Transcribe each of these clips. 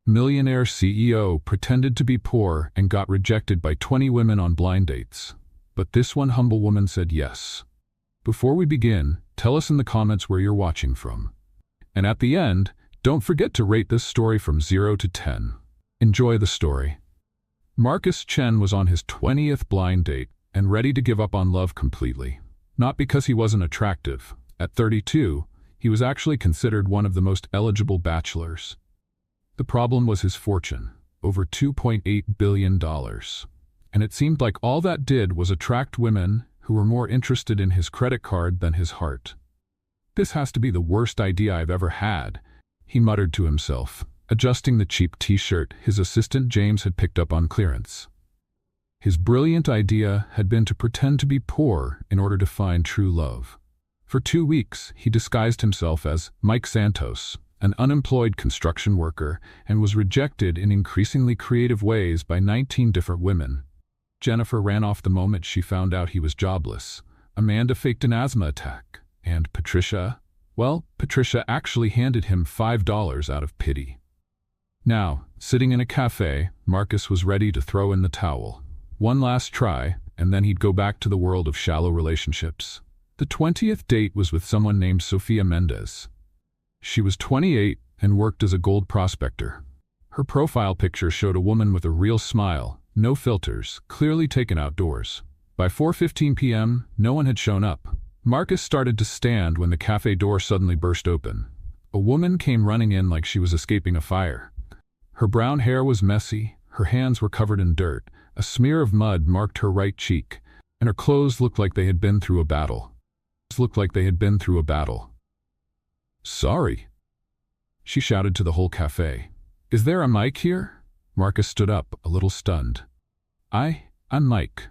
Millionaire CEO pretended to be poor and got rejected by 20 women on blind dates. But this one humble woman said yes. Before we begin, tell us in the comments where you're watching from. And at the end, don't forget to rate this story from 0 to 10. Enjoy the story. Marcus Chen was on his 20th blind date and ready to give up on love completely. Not because he wasn't attractive. At 32, he was actually considered one of the most eligible bachelors. The problem was his fortune, over $2.8 billion. And it seemed like all that did was attract women who were more interested in his credit card than his heart. This has to be the worst idea I've ever had, he muttered to himself, adjusting the cheap t-shirt his assistant James had picked up on clearance. His brilliant idea had been to pretend to be poor in order to find true love. For 2 weeks, he disguised himself as Mike Santos, an unemployed construction worker, and was rejected in increasingly creative ways by 19 different women. Jennifer ran off the moment she found out he was jobless. Amanda faked an asthma attack. And Patricia actually handed him $5 out of pity. Now, sitting in a cafe, Marcus was ready to throw in the towel. One last try, and then he'd go back to the world of shallow relationships. The 20th date was with someone named Sofia Mendez. She was 28 and worked as a gold prospector. Her profile picture showed a woman with a real smile, no filters, clearly taken outdoors. By 4:15 p.m., no one had shown up. Marcus started to stand when the cafe door suddenly burst open. A woman came running in like she was escaping a fire. Her brown hair was messy, her hands were covered in dirt, a smear of mud marked her right cheek, and her clothes looked like they had been through a battle. "Sorry," she shouted to the whole cafe. "Is there a Mike here?" Marcus stood up, a little stunned. I'm Mike."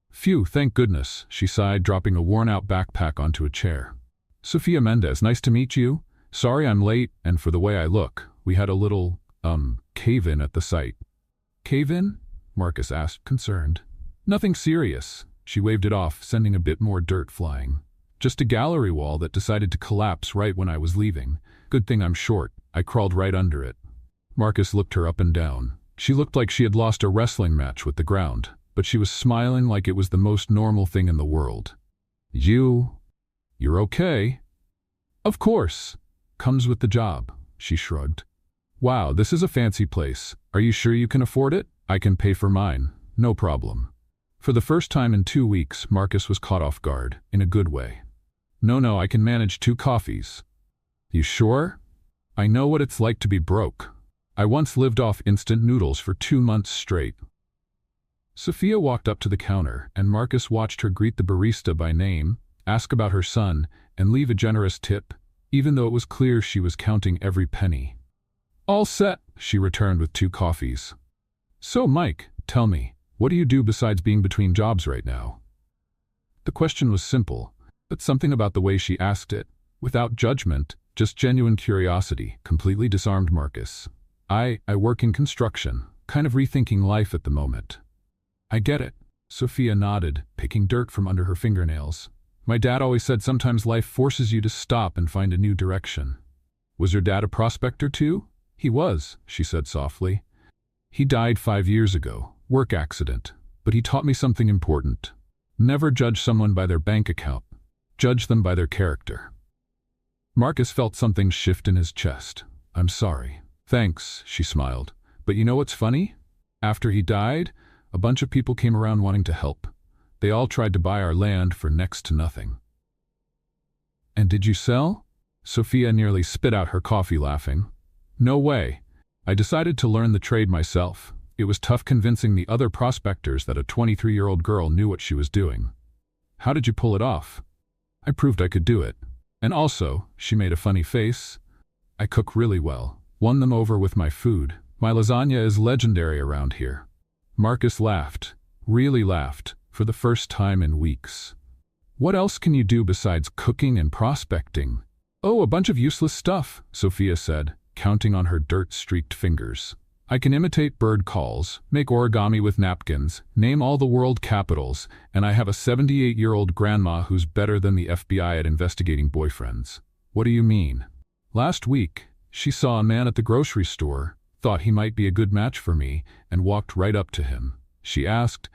"Phew, thank goodness," she sighed, dropping a worn-out backpack onto a chair. "Sofia Mendez, nice to meet you. Sorry I'm late, and for the way I look. We had a little, cave-in at the site." "Cave-in?" Marcus asked, concerned. "Nothing serious." She waved it off, sending a bit more dirt flying. "Just a gallery wall that decided to collapse right when I was leaving. Good thing I'm short. I crawled right under it." Marcus looked her up and down. She looked like she had lost a wrestling match with the ground, but she was smiling like it was the most normal thing in the world. You're okay?" "Of course. Comes with the job," she shrugged. "Wow, this is a fancy place. Are you sure you can afford it? I can pay for mine. No problem." For the first time in 2 weeks, Marcus was caught off guard, in a good way. No, I can manage 2 coffees." "You sure?" "I know what it's like to be broke. I once lived off instant noodles for 2 months straight." Sofia walked up to the counter, and Marcus watched her greet the barista by name, ask about her son, and leave a generous tip, even though it was clear she was counting every penny. "All set," she returned with 2 coffees. "So, Mike, tell me, what do you do besides being between jobs right now?" The question was simple, but something about the way she asked it, without judgment, just genuine curiosity, completely disarmed Marcus. I work in construction, kind of rethinking life at the moment." "I get it." Sofia nodded, picking dirt from under her fingernails. "My dad always said sometimes life forces you to stop and find a new direction." "Was your dad a prospector too?" "He was," she said softly. "He died 5 years ago, work accident, but he taught me something important. Never judge someone by their bank account. Judge them by their character." Marcus felt something shift in his chest. "I'm sorry." "Thanks," she smiled. "But you know what's funny? After he died, a bunch of people came around wanting to help. They all tried to buy our land for next to nothing." "And did you sell?" Sofia nearly spit out her coffee, laughing. "No way. I decided to learn the trade myself. It was tough convincing the other prospectors that a 23-year-old girl knew what she was doing." "How did you pull it off?" "I proved I could do it. And also," she made a funny face, "I cook really well. Won them over with my food. My lasagna is legendary around here." Marcus laughed, really laughed, for the first time in weeks. "What else can you do besides cooking and prospecting?" "Oh, a bunch of useless stuff," Sofia said, counting on her dirt-streaked fingers. "I can imitate bird calls, make origami with napkins, name all the world capitals, and I have a 78-year-old grandma who's better than the FBI at investigating boyfriends." "What do you mean?" "Last week, she saw a man at the grocery store, thought he might be a good match for me and walked right up to him. She asked,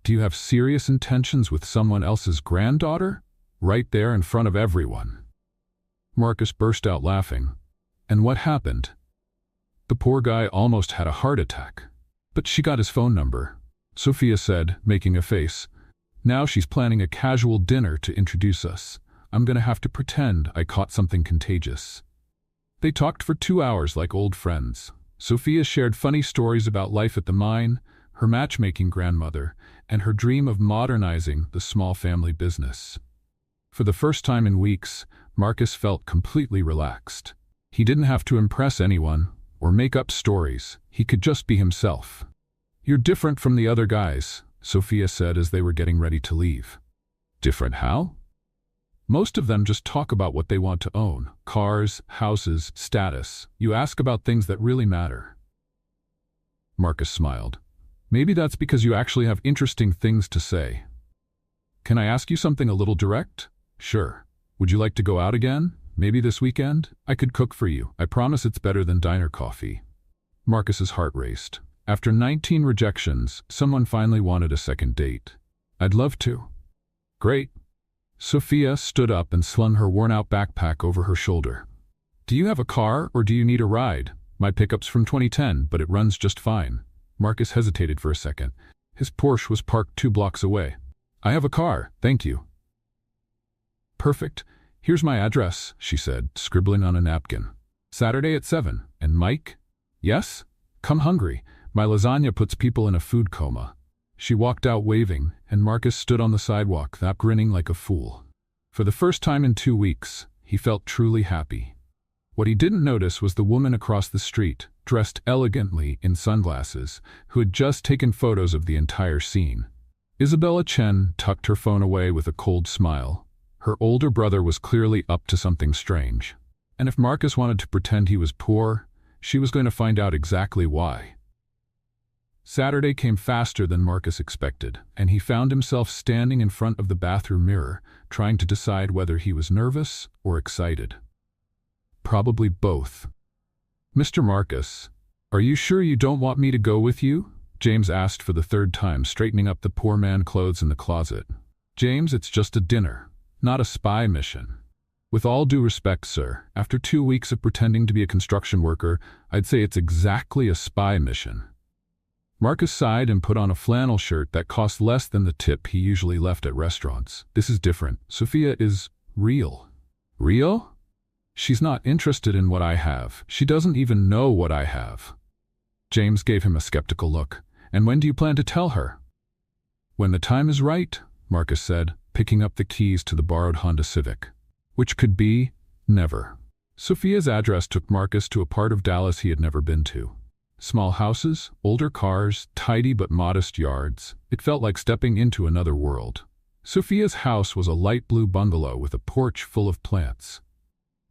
"Do you have serious intentions with someone else's granddaughter?" Right there in front of everyone. Marcus burst out laughing. And what happened? The poor guy almost had a heart attack. But she got his phone number. Sophia said, making a face. "Now she's planning a casual dinner to introduce us. I'm gonna have to pretend I caught something contagious." They talked for 2 hours like old friends. Sophia shared funny stories about life at the mine, her matchmaking grandmother, and her dream of modernizing the small family business. For the first time in weeks, Marcus felt completely relaxed. He didn't have to impress anyone or make up stories. He could just be himself. "You're different from the other guys," Sophia said as they were getting ready to leave. "Different how?" "Most of them just talk about what they want to own. Cars, houses, status. You ask about things that really matter." Marcus smiled. "Maybe that's because you actually have interesting things to say." "Can I ask you something a little direct?" "Sure. Would you like to go out again? Maybe this weekend? I could cook for you. I promise it's better than diner coffee." Marcus's heart raced. After 19 rejections, someone finally wanted a second date. "I'd love to." "Great." Sophia stood up and slung her worn-out backpack over her shoulder. "Do you have a car or do you need a ride? My pickup's from 2010, but it runs just fine." Marcus hesitated for a second. His Porsche was parked 2 blocks away. "I have a car, thank you." "Perfect. Here's my address," she said, scribbling on a napkin. "Saturday at 7. And Mike?" "Yes? Come hungry. My lasagna puts people in a food coma." She walked out waving, and Marcus stood on the sidewalk, grinning like a fool. For the first time in 2 weeks, he felt truly happy. What he didn't notice was the woman across the street, dressed elegantly in sunglasses, who had just taken photos of the entire scene. Isabella Chen tucked her phone away with a cold smile. Her older brother was clearly up to something strange. And if Marcus wanted to pretend he was poor, she was going to find out exactly why. Saturday came faster than Marcus expected, and he found himself standing in front of the bathroom mirror, trying to decide whether he was nervous or excited. Probably both. "Mr. Marcus, are you sure you don't want me to go with you?" James asked for the 3rd time, straightening up the poor man clothes in the closet. "James, it's just a dinner, not a spy mission." "With all due respect, sir, after 2 weeks of pretending to be a construction worker, I'd say it's exactly a spy mission." Marcus sighed and put on a flannel shirt that cost less than the tip he usually left at restaurants. "This is different. Sophia is real." "Real?" "She's not interested in what I have. She doesn't even know what I have." James gave him a skeptical look. "And when do you plan to tell her?" "When the time is right," Marcus said, picking up the keys to the borrowed Honda Civic. Which could be never. Sophia's address took Marcus to a part of Dallas he had never been to. Small houses, older cars, tidy but modest yards. It felt like stepping into another world. Sophia's house was a light blue bungalow with a porch full of plants.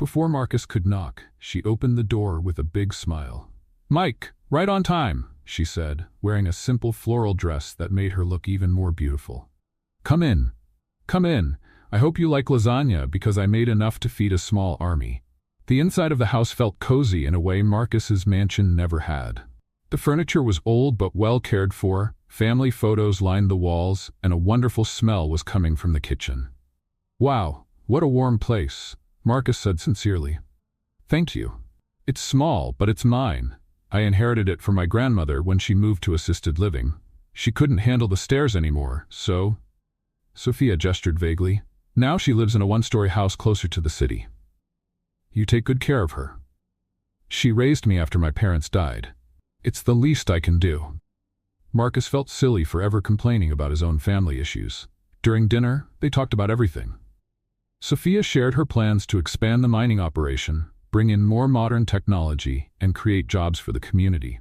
Before Marcus could knock, she opened the door with a big smile. "Mike, right on time," she said, wearing a simple floral dress that made her look even more beautiful. "Come in. Come in. I hope you like lasagna because I made enough to feed a small army." The inside of the house felt cozy in a way Marcus's mansion never had. The furniture was old but well cared for, family photos lined the walls, and a wonderful smell was coming from the kitchen. "Wow, what a warm place," Marcus said sincerely. "Thank you. It's small, but it's mine. I inherited it from my grandmother when she moved to assisted living. She couldn't handle the stairs anymore, so—" Sophia gestured vaguely. "Now she lives in a 1-story house closer to the city. You take good care of her. She raised me after my parents died. It's the least I can do." Marcus felt silly for ever complaining about his own family issues. During dinner, they talked about everything. Sophia shared her plans to expand the mining operation, bring in more modern technology, and create jobs for the community.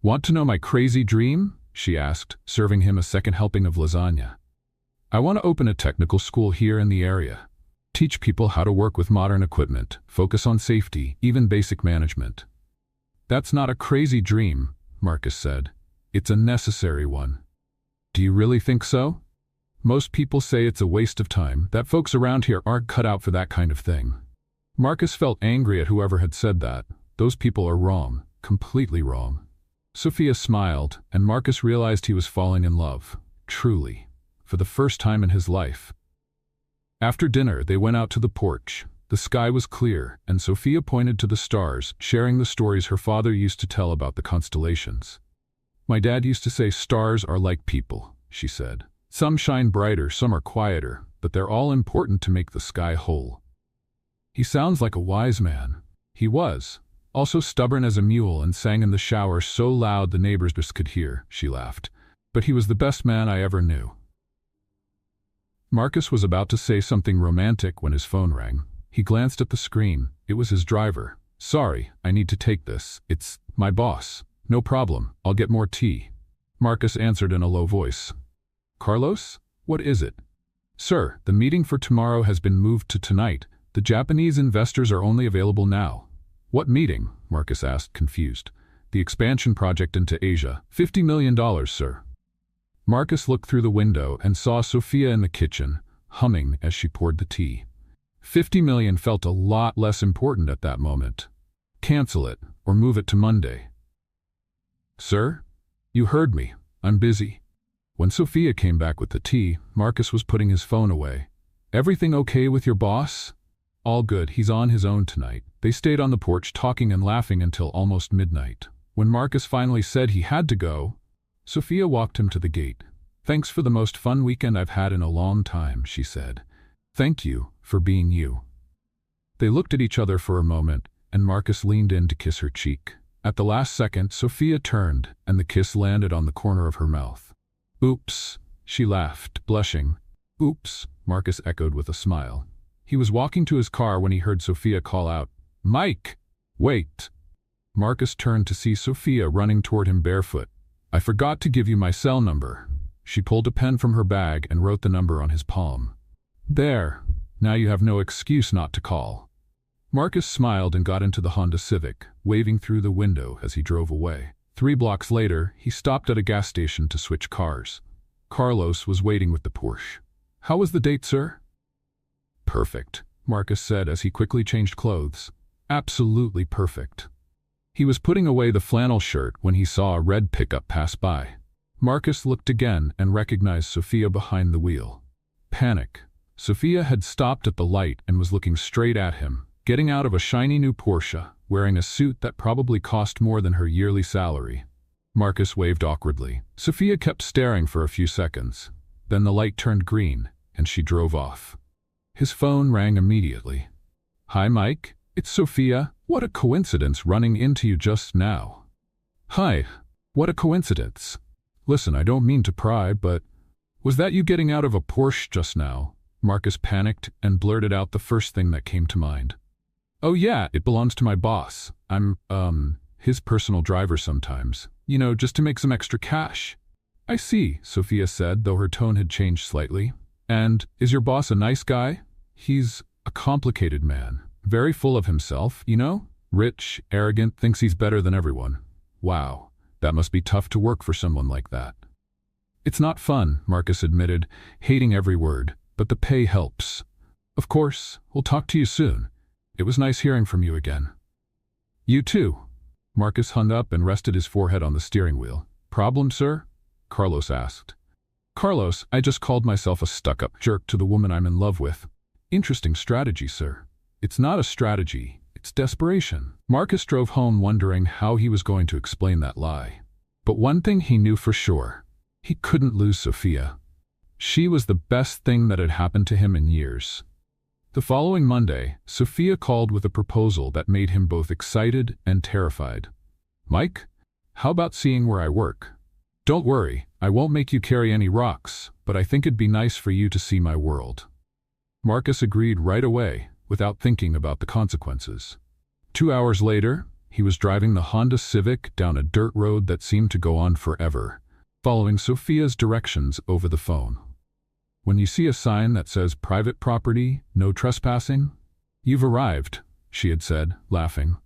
"Want to know my crazy dream?" she asked, serving him a second helping of lasagna. "I want to open a technical school here in the area. Teach people how to work with modern equipment, focus on safety, even basic management." "That's not a crazy dream," Marcus said. "It's a necessary one." "Do you really think so?" "Most people say it's a waste of time, that folks around here aren't cut out for that kind of thing." Marcus felt angry at whoever had said that. Those people are wrong. completely wrong. Sophia smiled, and Marcus realized he was falling in love, truly, for the first time in his life. After dinner, they went out to the porch. The sky was clear, and Sophia pointed to the stars, sharing the stories her father used to tell about the constellations. "My dad used to say stars are like people," she said. "Some shine brighter, some are quieter, but they're all important to make the sky whole." He sounds like a wise man. He was. Also stubborn as a mule and sang in the shower so loud the neighbors could hear, she laughed. But he was the best man I ever knew. Marcus was about to say something romantic when his phone rang. He glanced at the screen. It was his driver. "Sorry, I need to take this. It's my boss." "No problem, I'll get more tea." Marcus answered in a low voice. "Carlos? What is it?" "Sir, the meeting for tomorrow has been moved to tonight. The Japanese investors are only available now." "What meeting?" Marcus asked, confused. "The expansion project into Asia. $50 million, sir." Marcus looked through the window and saw Sophia in the kitchen, humming as she poured the tea. 50 million felt a lot less important at that moment. "Cancel it, or move it to Monday." "Sir? You heard me. I'm busy." When Sophia came back with the tea, Marcus was putting his phone away. "Everything okay with your boss?" "All good, he's on his own tonight." They stayed on the porch talking and laughing until almost midnight. When Marcus finally said he had to go, Sophia walked him to the gate. "Thanks for the most fun weekend I've had in a long time," she said. "Thank you for being you." They looked at each other for a moment, and Marcus leaned in to kiss her cheek. At the last second, Sophia turned, and the kiss landed on the corner of her mouth. "Oops," she laughed, blushing. "Oops," Marcus echoed with a smile. He was walking to his car when he heard Sophia call out, "Mike! Wait!" Marcus turned to see Sophia running toward him barefoot. "I forgot to give you my cell number." She pulled a pen from her bag and wrote the number on his palm. "There. Now you have no excuse not to call." Marcus smiled and got into the Honda Civic, waving through the window as he drove away. 3 blocks later, he stopped at a gas station to switch cars. Carlos was waiting with the Porsche. "How was the date, sir?" "Perfect," Marcus said as he quickly changed clothes. "Absolutely perfect." He was putting away the flannel shirt when he saw a red pickup pass by. Marcus looked again and recognized Sophia behind the wheel. Panic. Sophia had stopped at the light and was looking straight at him, getting out of a shiny new Porsche, wearing a suit that probably cost more than her yearly salary. Marcus waved awkwardly. Sophia kept staring for a few seconds. Then the light turned green, and she drove off. His phone rang immediately. "Hi, Mike. It's Sophia. What a coincidence running into you just now." "Hi. What a coincidence. Listen, I don't mean to pry, but was that you getting out of a Porsche just now?" Marcus panicked and blurted out the first thing that came to mind. "Oh yeah, it belongs to my boss. I'm, his personal driver sometimes. You know, just to make some extra cash." "I see," Sophia said, though her tone had changed slightly. "And is your boss a nice guy?" "He's a complicated man. Very full of himself, you know? Rich, arrogant, thinks he's better than everyone." "Wow, that must be tough to work for someone like that." "It's not fun," Marcus admitted, hating every word, "but the pay helps." "Of course, we'll talk to you soon. It was nice hearing from you again." "You too." Marcus hung up and rested his forehead on the steering wheel. "Problem, sir?" Carlos asked. "Carlos, I just called myself a stuck-up jerk to the woman I'm in love with." "Interesting strategy, sir." "It's not a strategy, it's desperation." Marcus drove home wondering how he was going to explain that lie. But one thing he knew for sure. He couldn't lose Sophia. She was the best thing that had happened to him in years. The following Monday, Sophia called with a proposal that made him both excited and terrified. "Mike, how about seeing where I work? Don't worry, I won't make you carry any rocks, but I think it'd be nice for you to see my world." Marcus agreed right away, without thinking about the consequences. 2 hours later, he was driving the Honda Civic down a dirt road that seemed to go on forever, following Sophia's directions over the phone. "When you see a sign that says private property, no trespassing, you've arrived," she had said, laughing.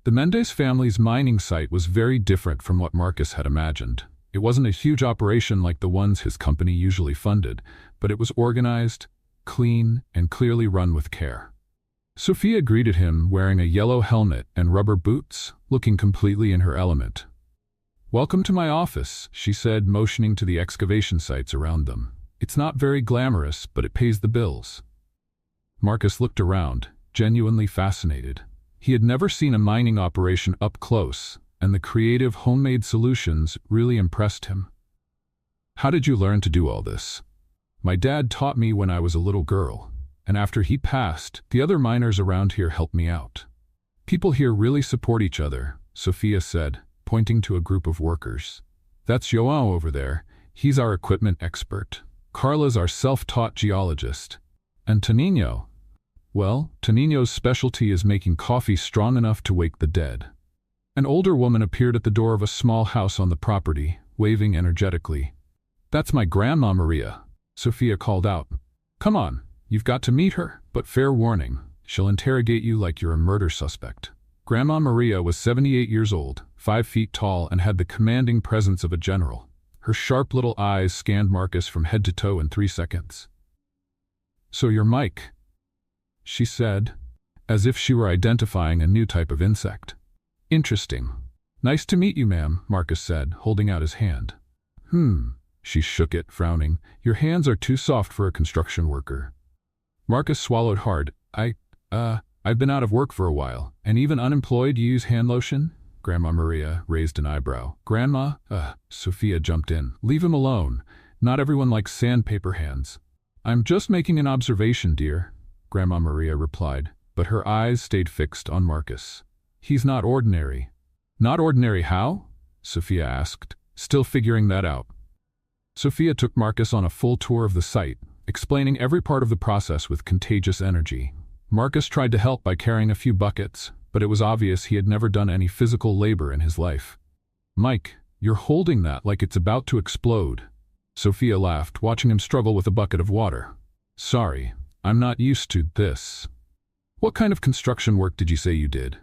The Mendes family's mining site was very different from what Marcus had imagined. It wasn't a huge operation like the ones his company usually funded, but it was organized, clean, and clearly run with care. Sophia greeted him wearing a yellow helmet and rubber boots, looking completely in her element. "Welcome to my office," she said, motioning to the excavation sites around them. "It's not very glamorous, but it pays the bills." Marcus looked around, genuinely fascinated. He had never seen a mining operation up close, and the creative homemade solutions really impressed him. "How did you learn to do all this?" "My dad taught me when I was a little girl, and after he passed, the other miners around here helped me out." "People here really support each other," Sophia said, pointing to a group of workers. "That's João over there. He's our equipment expert. Carla's our self-taught geologist. And Toninho? Well, Toninho's specialty is making coffee strong enough to wake the dead." An older woman appeared at the door of a small house on the property, waving energetically. "That's my Grandma Maria," Sophia called out. "Come on, you've got to meet her, but fair warning, she'll interrogate you like you're a murder suspect." Grandma Maria was 78 years old, 5 feet tall, and had the commanding presence of a general. Her sharp little eyes scanned Marcus from head to toe in 3 seconds. "So you're Mike," she said, as if she were identifying a new type of insect. "Interesting. Nice to meet you, ma'am," Marcus said, holding out his hand. She shook it, frowning. "Your hands are too soft for a construction worker." Marcus swallowed hard. I've been out of work for a while, and even unemployed you use hand lotion?" Grandma Maria raised an eyebrow. "Grandma?" Sophia jumped in. "Leave him alone. Not everyone likes sandpaper hands." "I'm just making an observation, dear," Grandma Maria replied, but her eyes stayed fixed on Marcus. "He's not ordinary." "Not ordinary how?" Sophia asked, still figuring that out. Sophia took Marcus on a full tour of the site, explaining every part of the process with contagious energy. Marcus tried to help by carrying a few buckets, but it was obvious he had never done any physical labor in his life. "Mike, you're holding that like it's about to explode." Sophia laughed, watching him struggle with a bucket of water. "Sorry, I'm not used to this." "What kind of construction work did you say you did?"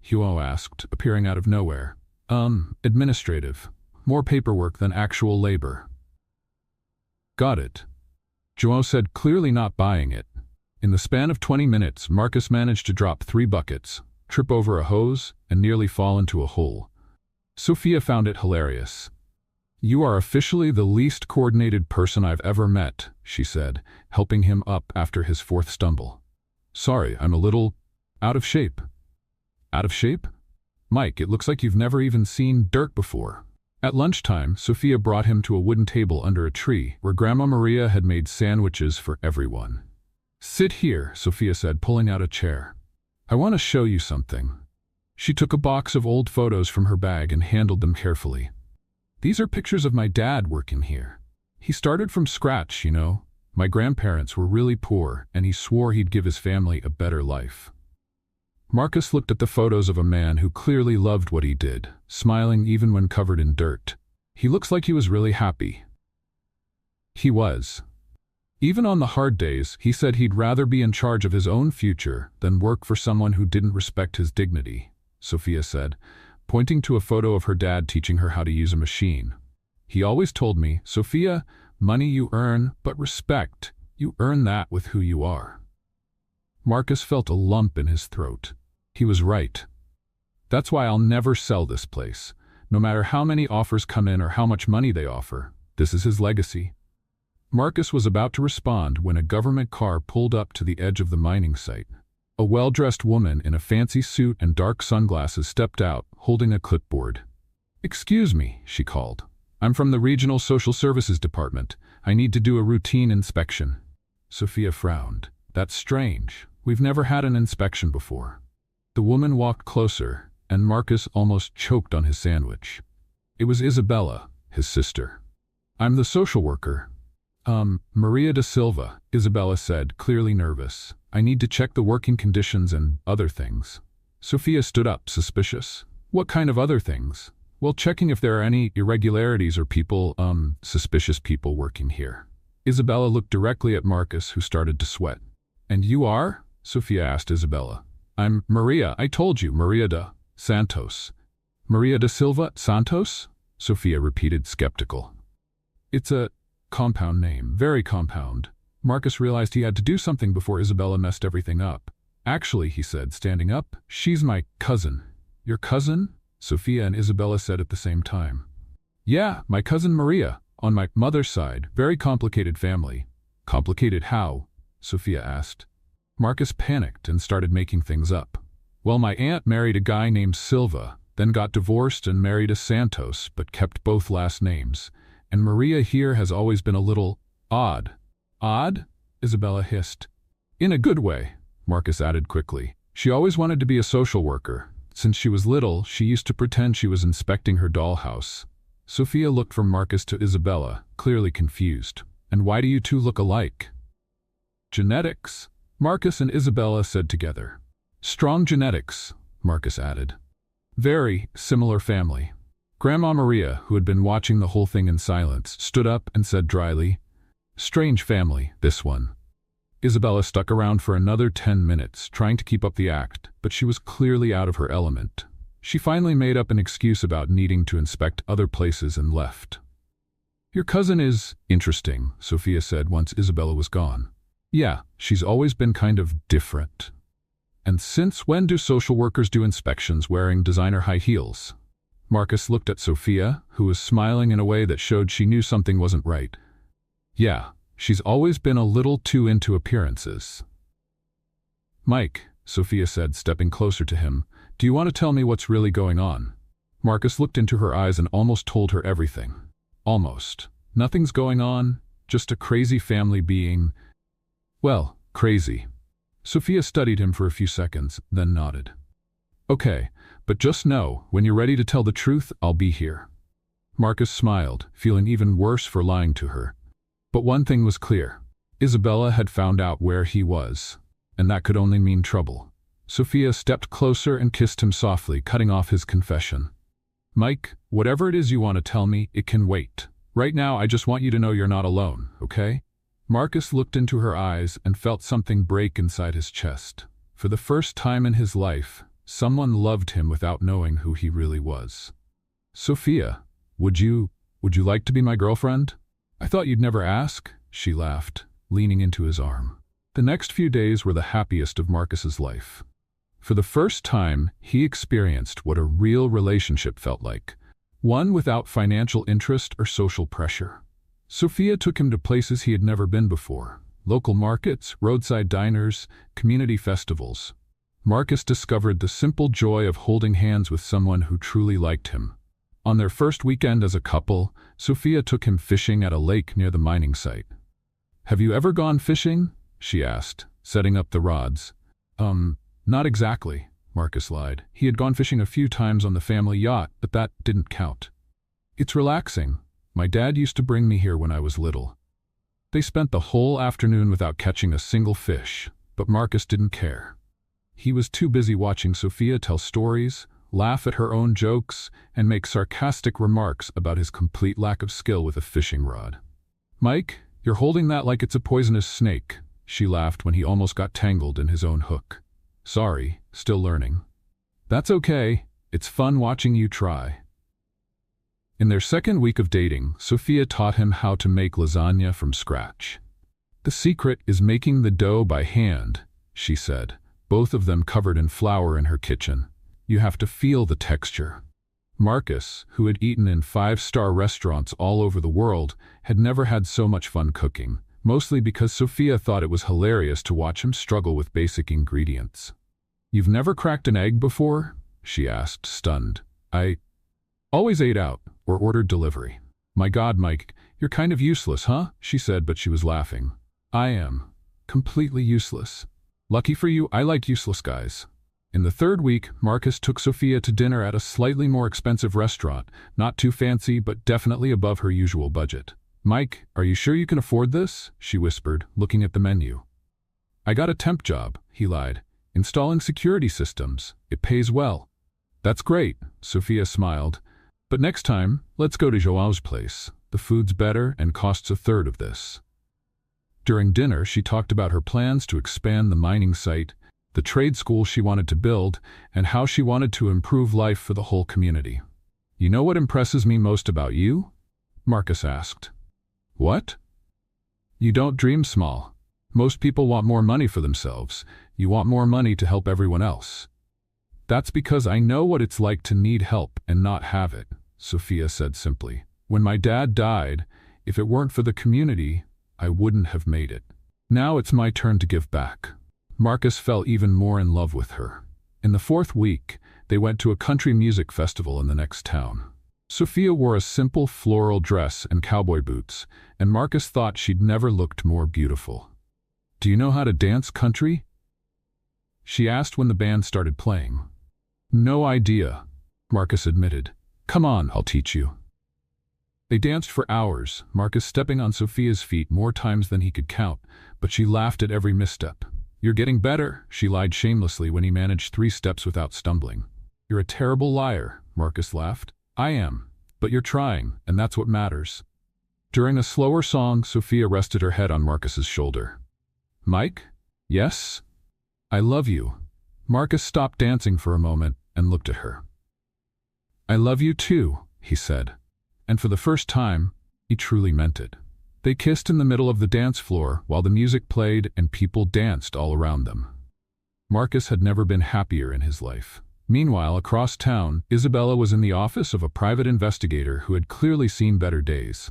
João asked, appearing out of nowhere. Administrative. More paperwork than actual labor." "Got it," João said, clearly not buying it. In the span of 20 minutes, Marcus managed to drop 3 buckets, trip over a hose, and nearly fall into a hole. Sophia found it hilarious. "You are officially the least coordinated person I've ever met," she said, helping him up after his 4th stumble. "Sorry, I'm a little out of shape." "Out of shape? Mike, it looks like you've never even seen dirt before." At lunchtime, Sophia brought him to a wooden table under a tree where Grandma Maria had made sandwiches for everyone. "Sit here," Sophia said, pulling out a chair. "I want to show you something." She took a box of old photos from her bag and handled them carefully. "These are pictures of my dad working here. He started from scratch, you know. My grandparents were really poor, and he swore he'd give his family a better life." Marcus looked at the photos of a man who clearly loved what he did, smiling even when covered in dirt. "He looks like he was really happy." He was. Even on the hard days, he said he'd rather be in charge of his own future than work for someone who didn't respect his dignity, Sophia said, pointing to a photo of her dad teaching her how to use a machine. "He always told me, Sophia, money you earn, but respect, you earn that with who you are." Marcus felt a lump in his throat. He was right. "That's why I'll never sell this place, no matter how many offers come in or how much money they offer. This is his legacy." Marcus was about to respond when a government car pulled up to the edge of the mining site. A well-dressed woman in a fancy suit and dark sunglasses stepped out, holding a clipboard. "Excuse me," she called. "I'm from the Regional Social Services Department. I need to do a routine inspection." Sophia frowned. "That's strange. We've never had an inspection before." The woman walked closer, and Marcus almost choked on his sandwich. It was Isabella, his sister. "I'm the social worker." Maria da Silva," Isabella said, clearly nervous. "I need to check the working conditions and other things." Sophia stood up, suspicious. "What kind of other things?" "Well, checking if there are any irregularities or suspicious people working here." Isabella looked directly at Marcus, who started to sweat. "And you are?" Sophia asked Isabella. "I'm Maria, I told you, Maria da Santos." "Maria da Silva Santos?" Sophia repeated, skeptical. "It's a compound name, very compound." Marcus realized he had to do something before Isabella messed everything up. Actually, he said, standing up, she's my cousin. Your cousin? Sophia and Isabella said at the same time. Yeah, my cousin Maria, on my mother's side. Very complicated family. Complicated how? Sophia asked. Marcus panicked and started making things up. Well, my aunt married a guy named Silva, then got divorced and married a Santos, but kept both last names. And Maria here has always been a little odd. Odd? Isabella hissed. In a good way, Marcus added quickly. She always wanted to be a social worker. Since she was little, she used to pretend she was inspecting her dollhouse. Sophia looked from Marcus to Isabella, clearly confused. And why do you two look alike? Genetics, Marcus and Isabella said together. Strong genetics, Marcus added. Very similar family. Grandma Maria, who had been watching the whole thing in silence, stood up and said dryly, Strange family, this one. Isabella stuck around for another 10 minutes, trying to keep up the act, but she was clearly out of her element. She finally made up an excuse about needing to inspect other places and left. Your cousin is interesting, Sophia said once Isabella was gone. Yeah, she's always been kind of different. And since when do social workers do inspections wearing designer high heels? Marcus looked at Sophia, who was smiling in a way that showed she knew something wasn't right. Yeah, she's always been a little too into appearances. Mike, Sophia said, stepping closer to him, do you want to tell me what's really going on? Marcus looked into her eyes and almost told her everything. Almost. Nothing's going on, just a crazy family being, well, crazy. Sophia studied him for a few seconds, then nodded. Okay, but just know, when you're ready to tell the truth, I'll be here. Marcus smiled, feeling even worse for lying to her. But one thing was clear. Isabella had found out where he was, and that could only mean trouble. Sophia stepped closer and kissed him softly, cutting off his confession. Mike, whatever it is you want to tell me, it can wait. Right now, I just want you to know you're not alone, okay? Marcus looked into her eyes and felt something break inside his chest. For the first time in his life, someone loved him without knowing who he really was. Sophia, would you like to be my girlfriend? I thought you'd never ask, she laughed, leaning into his arm. The next few days were the happiest of Marcus's life. For the first time, he experienced what a real relationship felt like, one without financial interest or social pressure. Sophia took him to places he had never been before, local markets, roadside diners, community festivals. Marcus discovered the simple joy of holding hands with someone who truly liked him. On their first weekend as a couple, Sophia took him fishing at a lake near the mining site. Have you ever gone fishing? She asked, setting up the rods. Not exactly, Marcus lied. He had gone fishing a few times on the family yacht, but that didn't count. It's relaxing. My dad used to bring me here when I was little. They spent the whole afternoon without catching a single fish, but Marcus didn't care. He was too busy watching Sophia tell stories, laugh at her own jokes, and make sarcastic remarks about his complete lack of skill with a fishing rod. Mike, you're holding that like it's a poisonous snake, she laughed when he almost got tangled in his own hook. Sorry, still learning. That's okay. It's fun watching you try. In their second week of dating, Sophia taught him how to make lasagna from scratch. The secret is making the dough by hand, she said, both of them covered in flour in her kitchen. You have to feel the texture. Marcus, who had eaten in 5-star restaurants all over the world, had never had so much fun cooking, mostly because Sophia thought it was hilarious to watch him struggle with basic ingredients. You've never cracked an egg before? She asked, stunned. I always ate out or ordered delivery. My God, Mike, you're kind of useless, huh? She said, but she was laughing. I am. Completely useless. Lucky for you, I like useless guys. In the third week, Marcus took Sophia to dinner at a slightly more expensive restaurant, not too fancy, but definitely above her usual budget. Mike, are you sure you can afford this? She whispered, looking at the menu. I got a temp job, he lied. Installing security systems. It pays well. That's great, Sophia smiled. But next time, let's go to Joao's place. The food's better and costs a third of this. During dinner, she talked about her plans to expand the mining site, the trade school she wanted to build, and how she wanted to improve life for the whole community. You know what impresses me most about you? Marcus asked. What? You don't dream small. Most people want more money for themselves. You want more money to help everyone else. That's because I know what it's like to need help and not have it, Sophia said simply. When my dad died, if it weren't for the community, I wouldn't have made it. Now it's my turn to give back. Marcus fell even more in love with her. In the 4th week, they went to a country music festival in the next town. Sophia wore a simple floral dress and cowboy boots, and Marcus thought she'd never looked more beautiful. "Do you know how to dance country?" she asked when the band started playing. "No idea," Marcus admitted. "Come on, I'll teach you." They danced for hours, Marcus stepping on Sophia's feet more times than he could count, but she laughed at every misstep. "You're getting better," she lied shamelessly when he managed 3 steps without stumbling. "You're a terrible liar," Marcus laughed. "I am, but you're trying, and that's what matters." During a slower song, Sophia rested her head on Marcus's shoulder. "Mike? Yes? I love you." Marcus stopped dancing for a moment and looked at her. "I love you too," he said. And for the first time, he truly meant it. They kissed in the middle of the dance floor while the music played and people danced all around them. Marcus had never been happier in his life. Meanwhile, across town, Isabella was in the office of a private investigator who had clearly seen better days.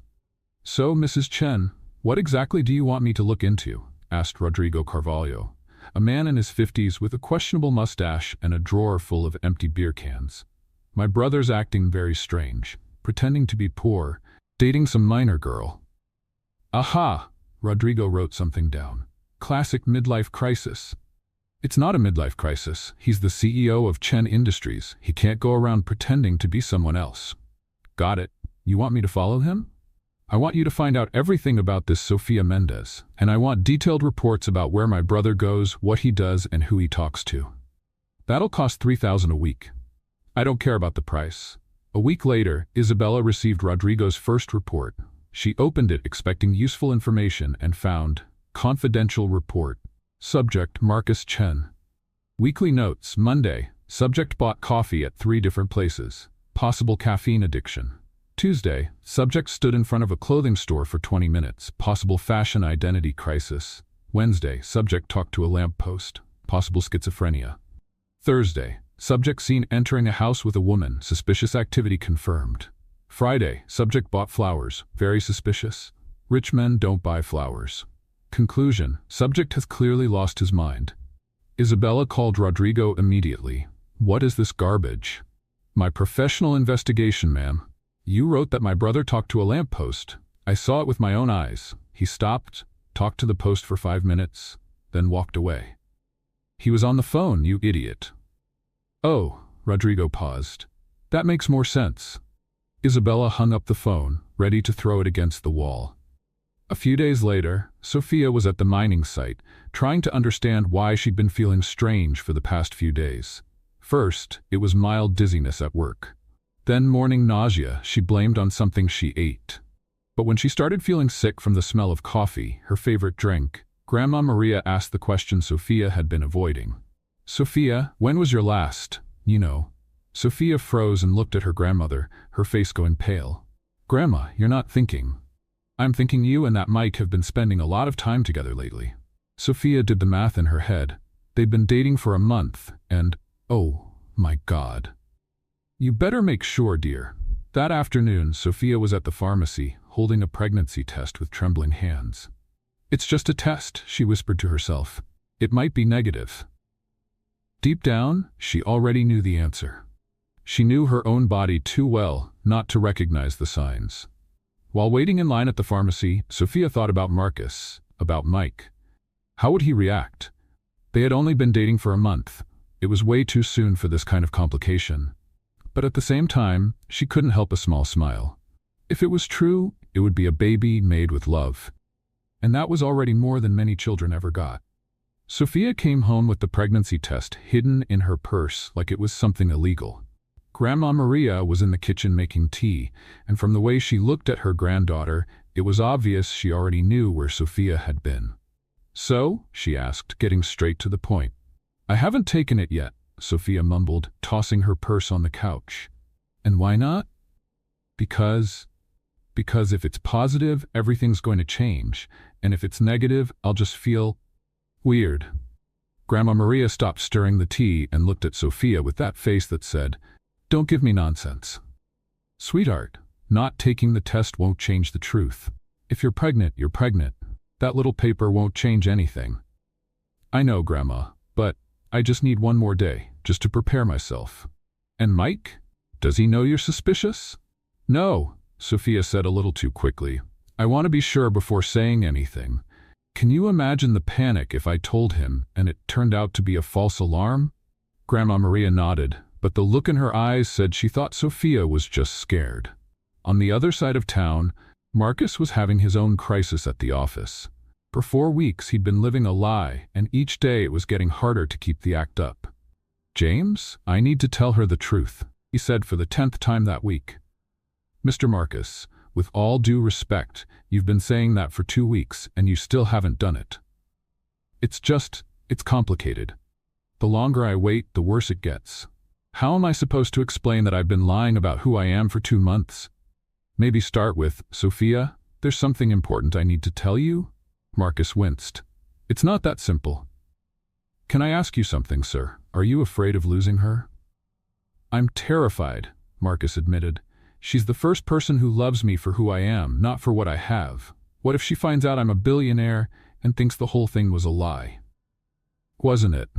"So, Mrs. Chen, what exactly do you want me to look into?" asked Rodrigo Carvalho, a man in his 50s with a questionable mustache and a drawer full of empty beer cans. "My brother's acting very strange, pretending to be poor, dating some minor girl." "Aha!" Rodrigo wrote something down. "Classic midlife crisis." "It's not a midlife crisis. He's the CEO of Chen Industries. He can't go around pretending to be someone else." "Got it. You want me to follow him?" "I want you to find out everything about this Sofia Mendez, and I want detailed reports about where my brother goes, what he does, and who he talks to." "That'll cost $3,000 a week." "I don't care about the price." A week later, Isabella received Rodrigo's first report. She opened it expecting useful information and found, "Confidential report. Subject Marcus Chen. Weekly notes, Monday, subject bought coffee at 3 different places. Possible caffeine addiction. Tuesday, subject stood in front of a clothing store for 20 minutes. Possible fashion identity crisis. Wednesday, subject talked to a lamppost. Possible schizophrenia. Thursday, subject seen entering a house with a woman. Suspicious activity confirmed. Friday, subject bought flowers. Very suspicious. Rich men don't buy flowers. Conclusion, subject has clearly lost his mind. Isabella called Rodrigo immediately. "What is this garbage?" "My professional investigation, ma'am. You wrote that my brother talked to a lamppost. I saw it with my own eyes. He stopped, talked to the post for 5 minutes, then walked away." "He was on the phone, you idiot." "Oh," Rodrigo paused. "That makes more sense." Isabella hung up the phone, ready to throw it against the wall. A few days later, Sophia was at the mining site, trying to understand why she'd been feeling strange for the past few days. First, it was mild dizziness at work. Then morning nausea she blamed on something she ate. But when she started feeling sick from the smell of coffee, her favorite drink, Grandma Maria asked the question Sophia had been avoiding. "Sophia, when was your last, Sophia froze and looked at her grandmother, her face going pale. "Grandma, you're not thinking." "I'm thinking you and that Mike have been spending a lot of time together lately." Sophia did the math in her head. They'd been dating for a month, and, oh, my God. "You better make sure, dear." That afternoon, Sophia was at the pharmacy, holding a pregnancy test with trembling hands. "It's just a test," she whispered to herself. "It might be negative." Deep down, she already knew the answer. She knew her own body too well not to recognize the signs. While waiting in line at the pharmacy, Sophia thought about Marcus, about Mike. How would he react? They had only been dating for a month. It was way too soon for this kind of complication. But at the same time, she couldn't help a small smile. If it was true, it would be a baby made with love. And that was already more than many children ever got. Sophia came home with the pregnancy test hidden in her purse like it was something illegal. Grandma Maria was in the kitchen making tea, and from the way she looked at her granddaughter, it was obvious she already knew where Sophia had been. "So?" she asked, getting straight to the point. "I haven't taken it yet," Sophia mumbled, tossing her purse on the couch. "And why not?" Because if it's positive, everything's going to change, and if it's negative, I'll just feel weird. Grandma Maria stopped stirring the tea and looked at Sophia with that face that said, "Don't give me nonsense." "Sweetheart, not taking the test won't change the truth. If you're pregnant, you're pregnant. That little paper won't change anything." "I know, Grandma, but I just need one more day, just to prepare myself." "And Mike? Does he know you're suspicious?" "No," Sophia said a little too quickly. "I want to be sure before saying anything. Can you imagine the panic if I told him and it turned out to be a false alarm?" Grandma Maria nodded, but the look in her eyes said she thought Sophia was just scared. On the other side of town, Marcus was having his own crisis at the office. For 4 weeks he'd been living a lie, and each day it was getting harder to keep the act up. "James, I need to tell her the truth," he said for the 10th time that week. "Mr. Marcus, with all due respect, you've been saying that for 2 weeks and you still haven't done it. It's complicated. The longer I wait, the worse it gets. How am I supposed to explain that I've been lying about who I am for 2 months? Maybe start with, Sophia, there's something important I need to tell you?" Marcus winced. "It's not that simple." "Can I ask you something, sir? Are you afraid of losing her?" "I'm terrified," Marcus admitted. "She's the first person who loves me for who I am, not for what I have. What if she finds out I'm a billionaire and thinks the whole thing was a lie?" "Wasn't it?"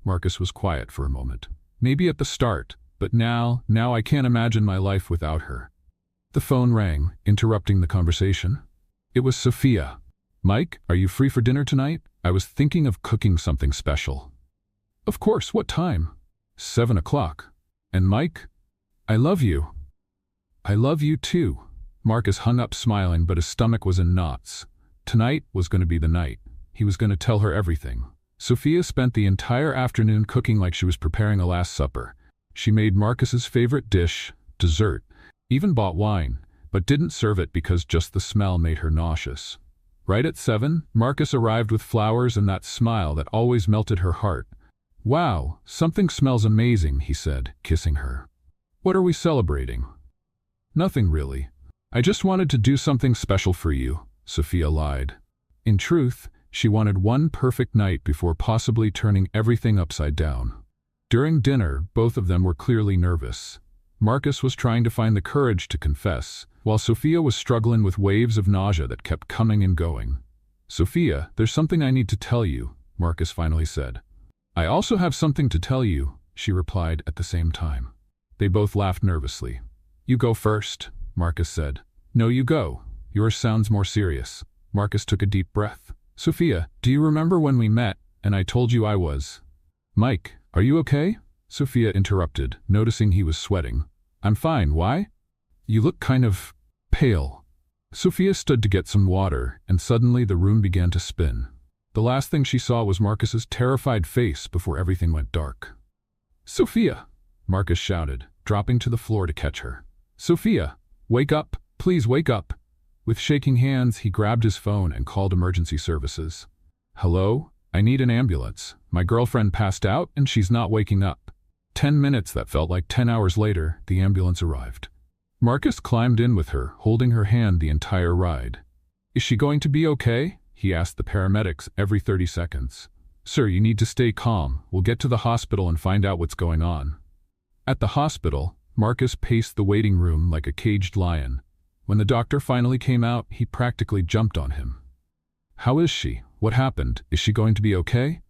Marcus was quiet for a moment. "Maybe at the start, but now I can't imagine my life without her." The phone rang, interrupting the conversation. It was Sophia. "Mike, are you free for dinner tonight? I was thinking of cooking something special." "Of course, what time?" 7 o'clock. "And Mike? I love you." "I love you too." Marcus hung up smiling, but his stomach was in knots. Tonight was going to be the night. He was going to tell her everything. Sophia spent the entire afternoon cooking like she was preparing a Last Supper. She made Marcus's favorite dish, dessert, even bought wine, but didn't serve it because just the smell made her nauseous. Right at 7, Marcus arrived with flowers and that smile that always melted her heart. "Wow, something smells amazing," he said, kissing her. "What are we celebrating?" "Nothing really. I just wanted to do something special for you," Sophia lied. In truth, she wanted one perfect night before possibly turning everything upside down. During dinner, both of them were clearly nervous. Marcus was trying to find the courage to confess, while Sophia was struggling with waves of nausea that kept coming and going. "Sophia, there's something I need to tell you," Marcus finally said. "I also have something to tell you," she replied at the same time. They both laughed nervously. "You go first," Marcus said. "No, you go. Yours sounds more serious." Marcus took a deep breath. "Sophia, do you remember when we met and I told you I was—" "Mike, are you okay?" Sophia interrupted, noticing he was sweating. "I'm fine, why? You look kind of pale." Sophia stood to get some water, and suddenly the room began to spin. The last thing she saw was Marcus's terrified face before everything went dark. "Sophia!" Marcus shouted, dropping to the floor to catch her. "Sophia, wake up! Please wake up!" With shaking hands, he grabbed his phone and called emergency services. "Hello? I need an ambulance. My girlfriend passed out and she's not waking up." 10 minutes that felt like 10 hours later, the ambulance arrived. Marcus climbed in with her, holding her hand the entire ride. "Is she going to be okay?" he asked the paramedics every 30 seconds. "Sir, you need to stay calm. We'll get to the hospital and find out what's going on." At the hospital, Marcus paced the waiting room like a caged lion. When the doctor finally came out, he practically jumped on him. "How is she? What happened? Is she going to be okay?"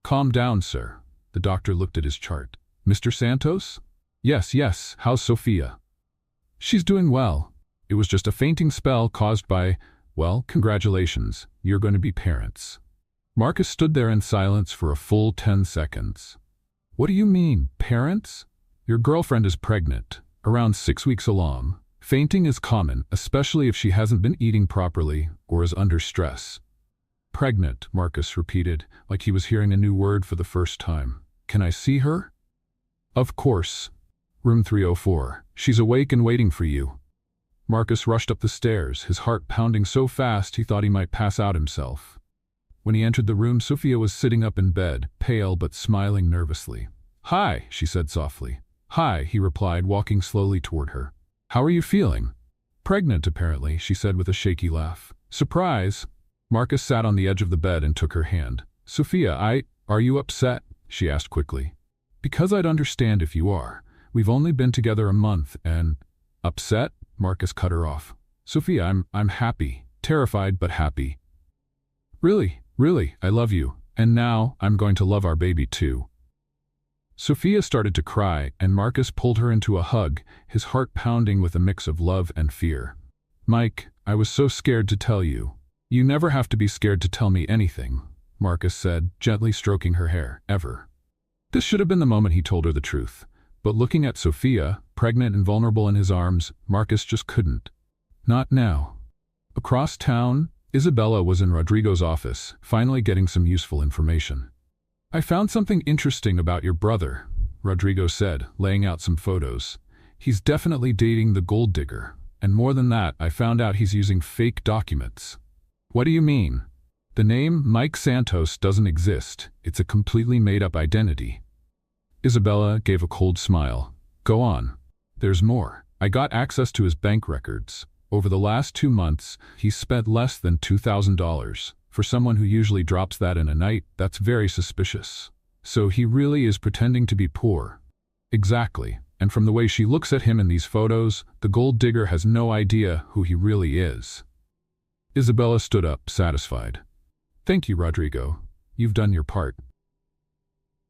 "Calm down, sir." The doctor looked at his chart. "Mr. Santos?" Yes. How's Sophia?" "She's doing well. It was just a fainting spell caused by, well, congratulations. You're going to be parents." Marcus stood there in silence for a full 10 seconds. "What do you mean, parents?" "Your girlfriend is pregnant, around 6 weeks along. Fainting is common, especially if she hasn't been eating properly or is under stress." "Pregnant," Marcus repeated, like he was hearing a new word for the first time. "Can I see her?" "Of course. Room 304. She's awake and waiting for you." Marcus rushed up the stairs, his heart pounding so fast he thought he might pass out himself. When he entered the room, Sophia was sitting up in bed, pale but smiling nervously. "Hi," she said softly. "Hi," he replied, walking slowly toward her. "How are you feeling?" "Pregnant, apparently," she said with a shaky laugh. "Surprise!" Marcus sat on the edge of the bed and took her hand. Sophia, are you upset? She asked quickly. Because I'd understand if you are. We've only been together a month and… Upset? Marcus cut her off. Sophia, I'm happy. Terrified, but happy. Really, I love you. And now, I'm going to love our baby too. Sophia started to cry, and Marcus pulled her into a hug, his heart pounding with a mix of love and fear. Mike, I was so scared to tell you. You never have to be scared to tell me anything, Marcus said, gently stroking her hair, ever. This should have been the moment he told her the truth. But looking at Sophia, pregnant and vulnerable in his arms, Marcus just couldn't. Not now. Across town, Isabella was in Rodrigo's office, finally getting some useful information. I found something interesting about your brother, Rodrigo said, laying out some photos. He's definitely dating the gold digger. And more than that, I found out he's using fake documents. What do you mean? The name Mike Santos doesn't exist. It's a completely made-up identity. Isabella gave a cold smile. Go on. There's more. I got access to his bank records. Over the last 2 months, he's spent less than $2,000. For someone who usually drops that in a night, that's very suspicious. So he really is pretending to be poor. Exactly. And from the way she looks at him in these photos, the gold digger has no idea who he really is. Isabella stood up, satisfied. Thank you, Rodrigo. You've done your part.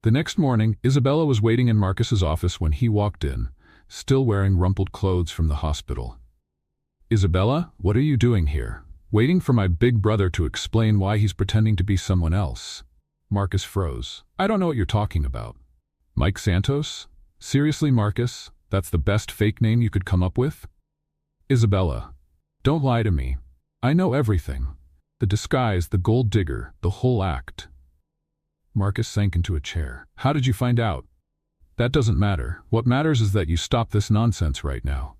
The next morning, Isabella was waiting in Marcus's office when he walked in, still wearing rumpled clothes from the hospital. Isabella, what are you doing here? Waiting for my big brother to explain why he's pretending to be someone else. Marcus froze. I don't know what you're talking about. Mike Santos? Seriously, Marcus? That's the best fake name you could come up with? Isabella, don't lie to me. I know everything. The disguise, the gold digger, the whole act. Marcus sank into a chair. How did you find out? That doesn't matter. What matters is that you stop this nonsense right now.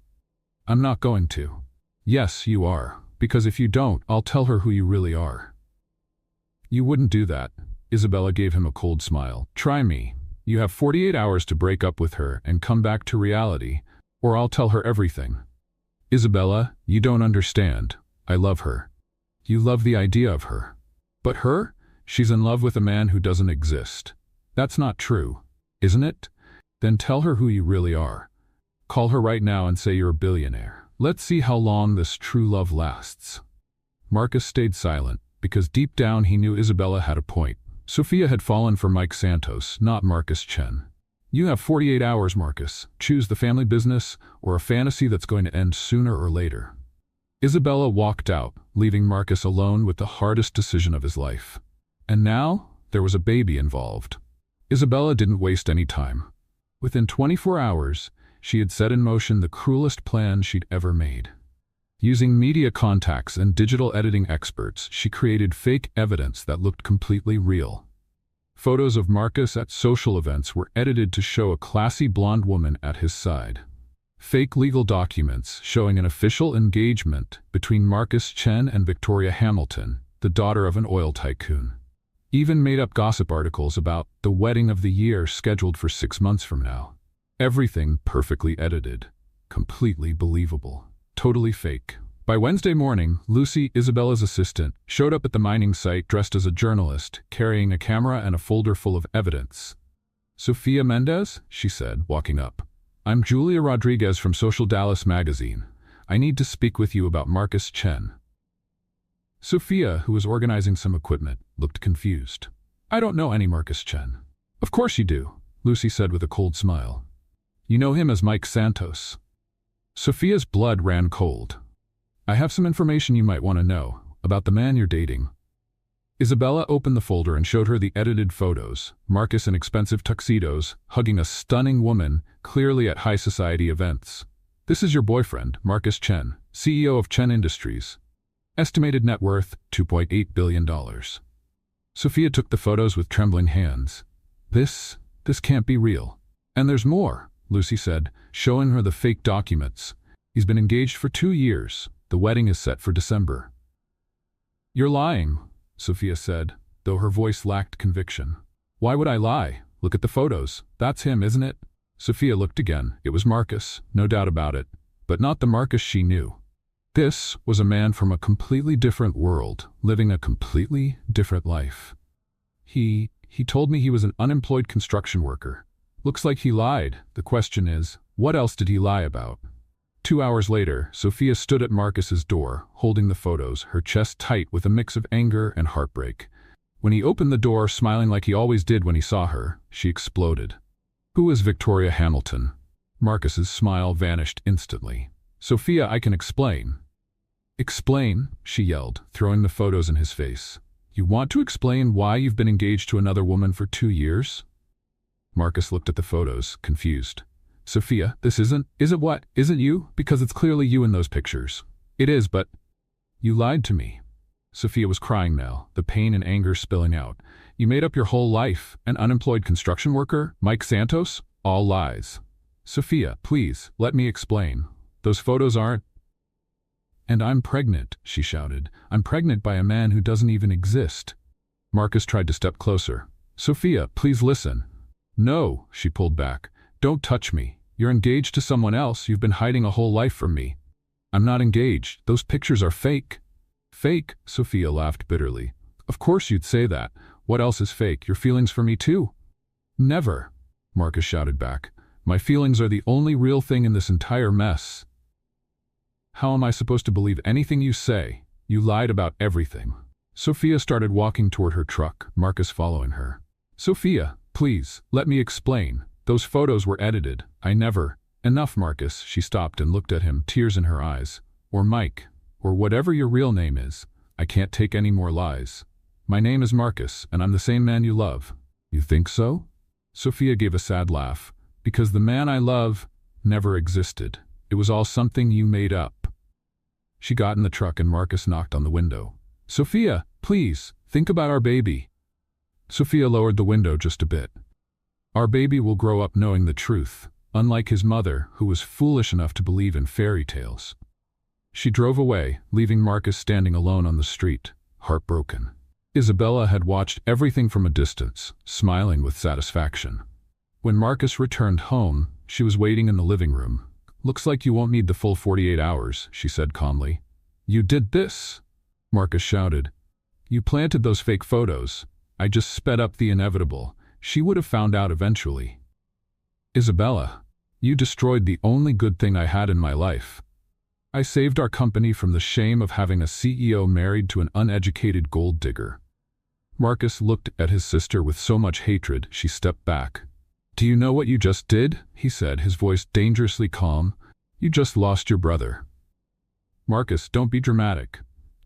I'm not going to. Yes, you are. Because if you don't, I'll tell her who you really are. You wouldn't do that. Isabella gave him a cold smile. Try me. You have 48 hours to break up with her and come back to reality, or I'll tell her everything. Isabella, you don't understand. I love her. You love the idea of her. But her? She's in love with a man who doesn't exist. That's not true, isn't it? Then tell her who you really are. Call her right now and say you're a billionaire. Let's see how long this true love lasts. Marcus stayed silent, because deep down he knew Isabella had a point. Sophia had fallen for Mike Santos, not Marcus Chen. You have 48 hours, Marcus. Choose the family business or a fantasy that's going to end sooner or later. Isabella walked out, leaving Marcus alone with the hardest decision of his life. And now, there was a baby involved. Isabella didn't waste any time. Within 24 hours, she had set in motion the cruelest plan she'd ever made. Using media contacts and digital editing experts, she created fake evidence that looked completely real. Photos of Marcus at social events were edited to show a classy blonde woman at his side. Fake legal documents showing an official engagement between Marcus Chen and Victoria Hamilton, the daughter of an oil tycoon. Even made-up gossip articles about the wedding of the year scheduled for 6 months from now. Everything perfectly edited. Completely believable. Totally fake. By Wednesday morning, Lucy, Isabella's assistant, showed up at the mining site dressed as a journalist, carrying a camera and a folder full of evidence. Sophia Mendez, she said, walking up. I'm Julia Rodriguez from Social Dallas magazine. I need to speak with you about Marcus Chen. Sophia, who was organizing some equipment, looked confused. I don't know any Marcus Chen. Of course you do, Lucy said with a cold smile. You know him as Mike Santos. Sophia's blood ran cold. I have some information you might want to know about the man you're dating. Isabella opened the folder and showed her the edited photos, Marcus in expensive tuxedos, hugging a stunning woman, clearly at high society events. This is your boyfriend, Marcus Chen, CEO of Chen Industries. Estimated net worth, $2.8 billion. Sophia took the photos with trembling hands. This can't be real. And there's more, Lucy said, showing her the fake documents. He's been engaged for 2 years. The wedding is set for December. You're lying, Sophia said, though her voice lacked conviction. Why would I lie? Look at the photos. That's him, isn't it? Sophia looked again. It was Marcus, no doubt about it, but not the Marcus she knew. This was a man from a completely different world, living a completely different life. He told me he was an unemployed construction worker. Looks like he lied. The question is, what else did he lie about? 2 hours later, Sophia stood at Marcus's door, holding the photos, her chest tight with a mix of anger and heartbreak. When he opened the door, smiling like he always did when he saw her, she exploded. "Who is Victoria Hamilton?" Marcus's smile vanished instantly. "Sophia, I can explain." "Explain?" she yelled, throwing the photos in his face. "You want to explain why you've been engaged to another woman for 2 years?" Marcus looked at the photos, confused. "Sophia, this isn't what? Isn't you? Because it's clearly you in those pictures." "It is, but—" "You lied to me." Sophia was crying now, the pain and anger spilling out. "You made up your whole life. An unemployed construction worker? Mike Santos? All lies." "Sophia, please, let me explain. Those photos aren't—" "And I'm pregnant," she shouted. "I'm pregnant by a man who doesn't even exist." Marcus tried to step closer. "Sophia, please listen." "No," she pulled back. "Don't touch me. You're engaged to someone else. You've been hiding a whole life from me." "I'm not engaged. Those pictures are fake." "Fake?" Sophia laughed bitterly. "Of course you'd say that. What else is fake? Your feelings for me too?" "Never," Marcus shouted back. "My feelings are the only real thing in this entire mess." "How am I supposed to believe anything you say? You lied about everything." Sophia started walking toward her truck, Marcus following her. "Sophia, please, let me explain. Those photos were edited. I never—" "Enough, Marcus." She stopped and looked at him, tears in her eyes. "Or Mike, or whatever your real name is. I can't take any more lies. My name is Marcus, and I'm the same man you love." "You think so?" Sophia gave a sad laugh. "Because the man I love never existed. It was all something you made up." She got in the truck and Marcus knocked on the window. "Sophia, please, think about our baby." Sophia lowered the window just a bit. "Our baby will grow up knowing the truth, unlike his mother, who was foolish enough to believe in fairy tales." She drove away, leaving Marcus standing alone on the street, heartbroken. Isabella had watched everything from a distance, smiling with satisfaction. When Marcus returned home, she was waiting in the living room. "Looks like you won't need the full 48 hours, she said calmly. "You did this?" Marcus shouted. "You planted those fake photos. I just sped up the inevitable. She would have found out eventually." "Isabella, you destroyed the only good thing I had in my life. I saved our company from the shame of having a CEO married to an uneducated gold digger." Marcus looked at his sister with so much hatred, she stepped back. "Do you know what you just did?" he said, his voice dangerously calm. "You just lost your brother." "Marcus, don't be dramatic.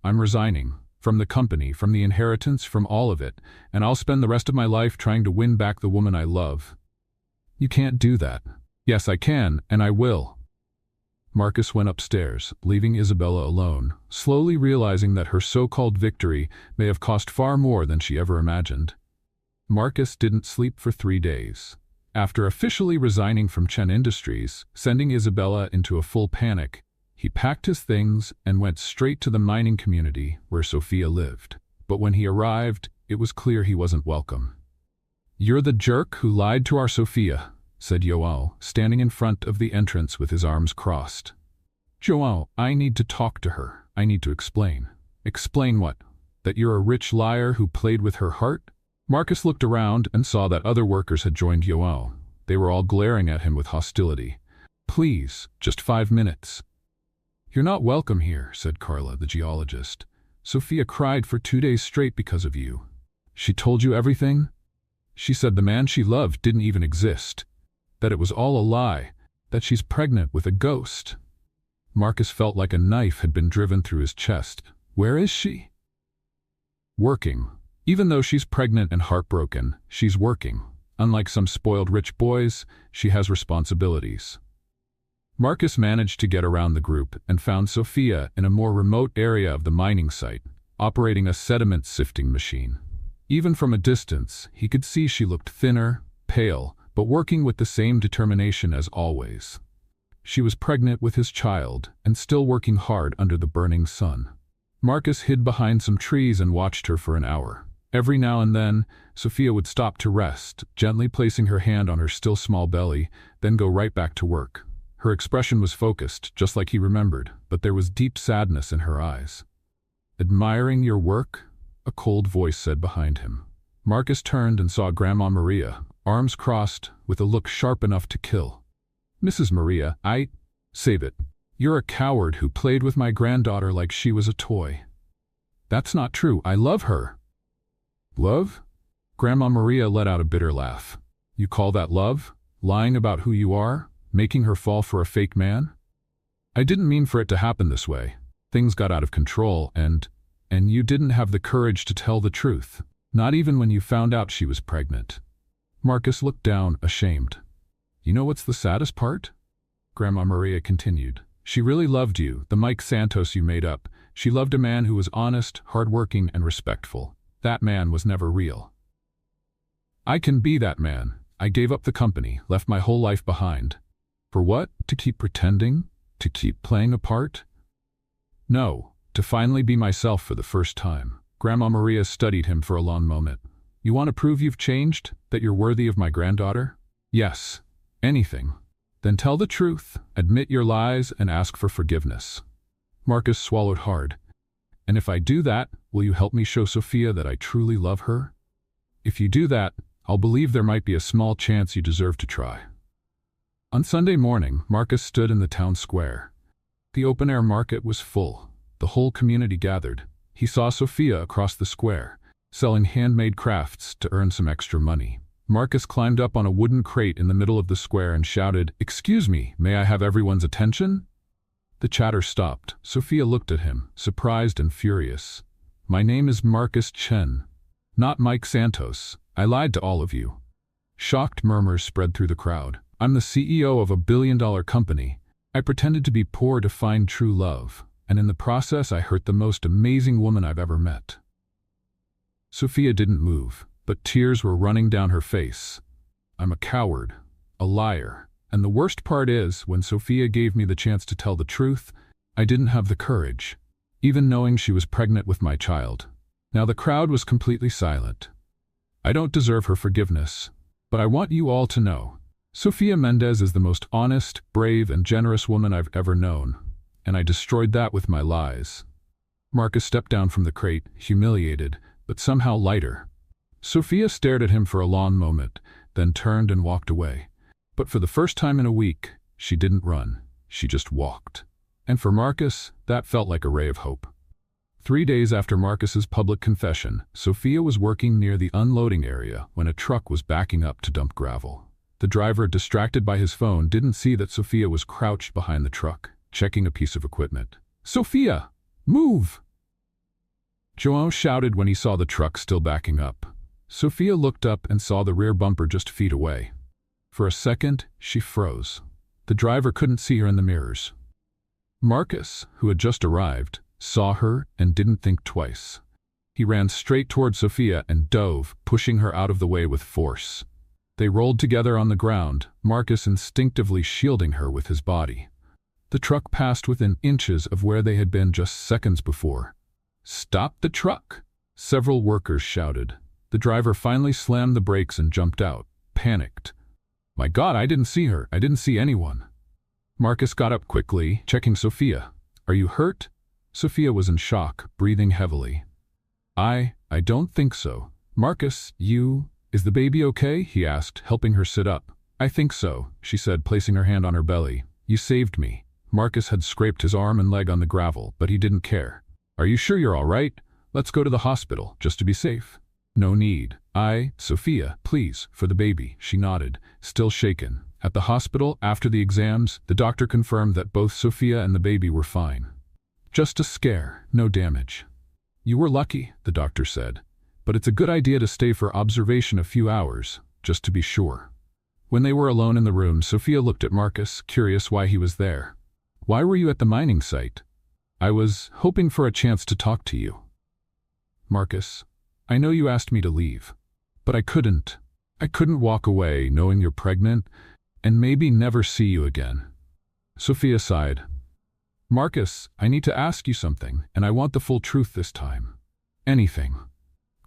I'm resigning. From the company, from the inheritance, from all of it, and I'll spend the rest of my life trying to win back the woman I love." "You can't do that." "Yes, I can, and I will." Marcus went upstairs, leaving Isabella alone, slowly realizing that her so-called victory may have cost far more than she ever imagined. Marcus didn't sleep for 3 days. After officially resigning from Chen Industries, sending Isabella into a full panic, he packed his things and went straight to the mining community where Sophia lived. But when he arrived, it was clear he wasn't welcome. "You're the jerk who lied to our Sophia," said João, standing in front of the entrance with his arms crossed. "João, I need to talk to her. I need to explain." "Explain what? That you're a rich liar who played with her heart?" Marcus looked around and saw that other workers had joined João. They were all glaring at him with hostility. "Please, just 5 minutes." "You're not welcome here," said Carla, the geologist. "Sophia cried for 2 days straight because of you." "She told you everything?" "She said the man she loved didn't even exist. That it was all a lie. That she's pregnant with a ghost." Marcus felt like a knife had been driven through his chest. "Where is she?" "Working. Even though she's pregnant and heartbroken, she's working. Unlike some spoiled rich boys, she has responsibilities." Marcus managed to get around the group and found Sophia in a more remote area of the mining site, operating a sediment sifting machine. Even from a distance, he could see she looked thinner, pale, but working with the same determination as always. She was pregnant with his child and still working hard under the burning sun. Marcus hid behind some trees and watched her for an hour. Every now and then, Sophia would stop to rest, gently placing her hand on her still small belly, then go right back to work. Her expression was focused, just like he remembered, but there was deep sadness in her eyes. "Admiring your work?" a cold voice said behind him. Marcus turned and saw Grandma Maria, arms crossed, with a look sharp enough to kill. "Mrs. Maria, save it. You're a coward who played with my granddaughter like she was a toy." "That's not true. I love her." "Love?" Grandma Maria let out a bitter laugh. "You call that love? Lying about who you are? Making her fall for a fake man?" "I didn't mean for it to happen this way. Things got out of control and you didn't have the courage to tell the truth. Not even when you found out she was pregnant." Marcus looked down, ashamed. "You know what's the saddest part?" Grandma Maria continued. "She really loved you, the Mike Santos you made up. She loved a man who was honest, hardworking, and respectful. That man was never real." "I can be that man. I gave up the company, left my whole life behind. For what? To keep pretending? To keep playing a part?" "No, to finally be myself for the first time." Grandma Maria studied him for a long moment. "You want to prove you've changed? That you're worthy of my granddaughter?" "Yes. Anything." "Then tell the truth, admit your lies, and ask for forgiveness." Marcus swallowed hard. "And if I do that, will you help me show Sophia that I truly love her?" "If you do that, I'll believe there might be a small chance you deserve to try." On Sunday morning, Marcus stood in the town square. The open-air market was full. The whole community gathered. He saw Sophia across the square, selling handmade crafts to earn some extra money. Marcus climbed up on a wooden crate in the middle of the square and shouted, "Excuse me, may I have everyone's attention?" The chatter stopped. Sophia looked at him, surprised and furious. "My name is Marcus Chen, not Mike Santos. I lied to all of you." Shocked murmurs spread through the crowd. "I'm the CEO of a billion-dollar company. I pretended to be poor to find true love, and in the process I hurt the most amazing woman I've ever met." Sophia didn't move, but tears were running down her face. "I'm a coward, a liar, and the worst part is, when Sophia gave me the chance to tell the truth, I didn't have the courage, even knowing she was pregnant with my child." Now the crowd was completely silent. "I don't deserve her forgiveness, but I want you all to know, Sophia Mendez is the most honest, brave, and generous woman I've ever known, and I destroyed that with my lies." Marcus stepped down from the crate, humiliated, but somehow lighter. Sophia stared at him for a long moment, then turned and walked away. But for the first time in a week, she didn't run, she just walked. And for Marcus, that felt like a ray of hope. 3 days after Marcus's public confession, Sophia was working near the unloading area when a truck was backing up to dump gravel. The driver, distracted by his phone, didn't see that Sophia was crouched behind the truck, checking a piece of equipment. "Sophia, move!" João shouted when he saw the truck still backing up. Sophia looked up and saw the rear bumper just feet away. For a second, she froze. The driver couldn't see her in the mirrors. Marcus, who had just arrived, saw her and didn't think twice. He ran straight toward Sophia and dove, pushing her out of the way with force. They rolled together on the ground, Marcus instinctively shielding her with his body. The truck passed within inches of where they had been just seconds before. "Stop the truck!" several workers shouted. The driver finally slammed the brakes and jumped out, panicked. "My God, I didn't see her. I didn't see anyone." Marcus got up quickly, checking Sophia. "Are you hurt?" Sophia was in shock, breathing heavily. I don't think so." "Marcus, is the baby okay?" he asked, helping her sit up. "I think so," she said, placing her hand on her belly. "You saved me." Marcus had scraped his arm and leg on the gravel, but he didn't care. "Are you sure you're all right? Let's go to the hospital, just to be safe." "No need. Sophia, please, for the baby," she nodded, still shaken. At the hospital, after the exams, the doctor confirmed that both Sophia and the baby were fine. "Just a scare, no damage." "You were lucky," the doctor said, "but it's a good idea to stay for observation a few hours, just to be sure." When they were alone in the room, Sophia looked at Marcus, curious why he was there. "Why were you at the mining site?" "I was hoping for a chance to talk to you." "Marcus, I know you asked me to leave, but I couldn't. I couldn't walk away knowing you're pregnant and maybe never see you again." Sophia sighed. "Marcus, I need to ask you something, and I want the full truth this time. Anything.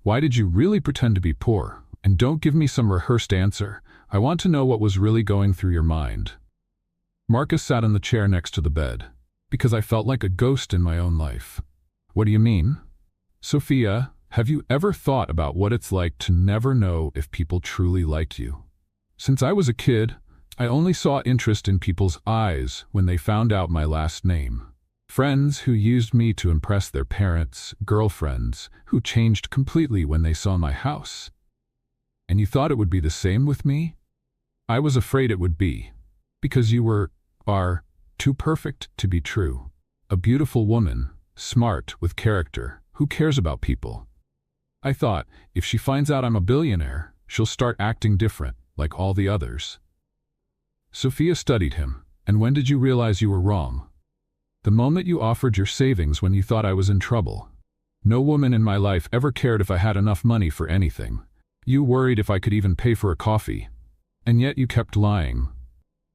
Why did you really pretend to be poor? And don't give me some rehearsed answer. I want to know what was really going through your mind." Marcus sat in the chair next to the bed. Because I felt like a ghost in my own life. What do you mean? Sophia, have you ever thought about what it's like to never know if people truly liked you? Since I was a kid, I only saw interest in people's eyes when they found out my last name. Friends who used me to impress their parents, girlfriends who changed completely when they saw my house. And you thought it would be the same with me? I was afraid it would be. Because you are too perfect to be true. A beautiful woman, smart, with character, who cares about people. I thought, if she finds out I'm a billionaire, she'll start acting different, like all the others. Sophia studied him. And when did you realize you were wrong? The moment you offered your savings when you thought I was in trouble. No woman in my life ever cared if I had enough money for anything. You worried if I could even pay for a coffee. And yet you kept lying.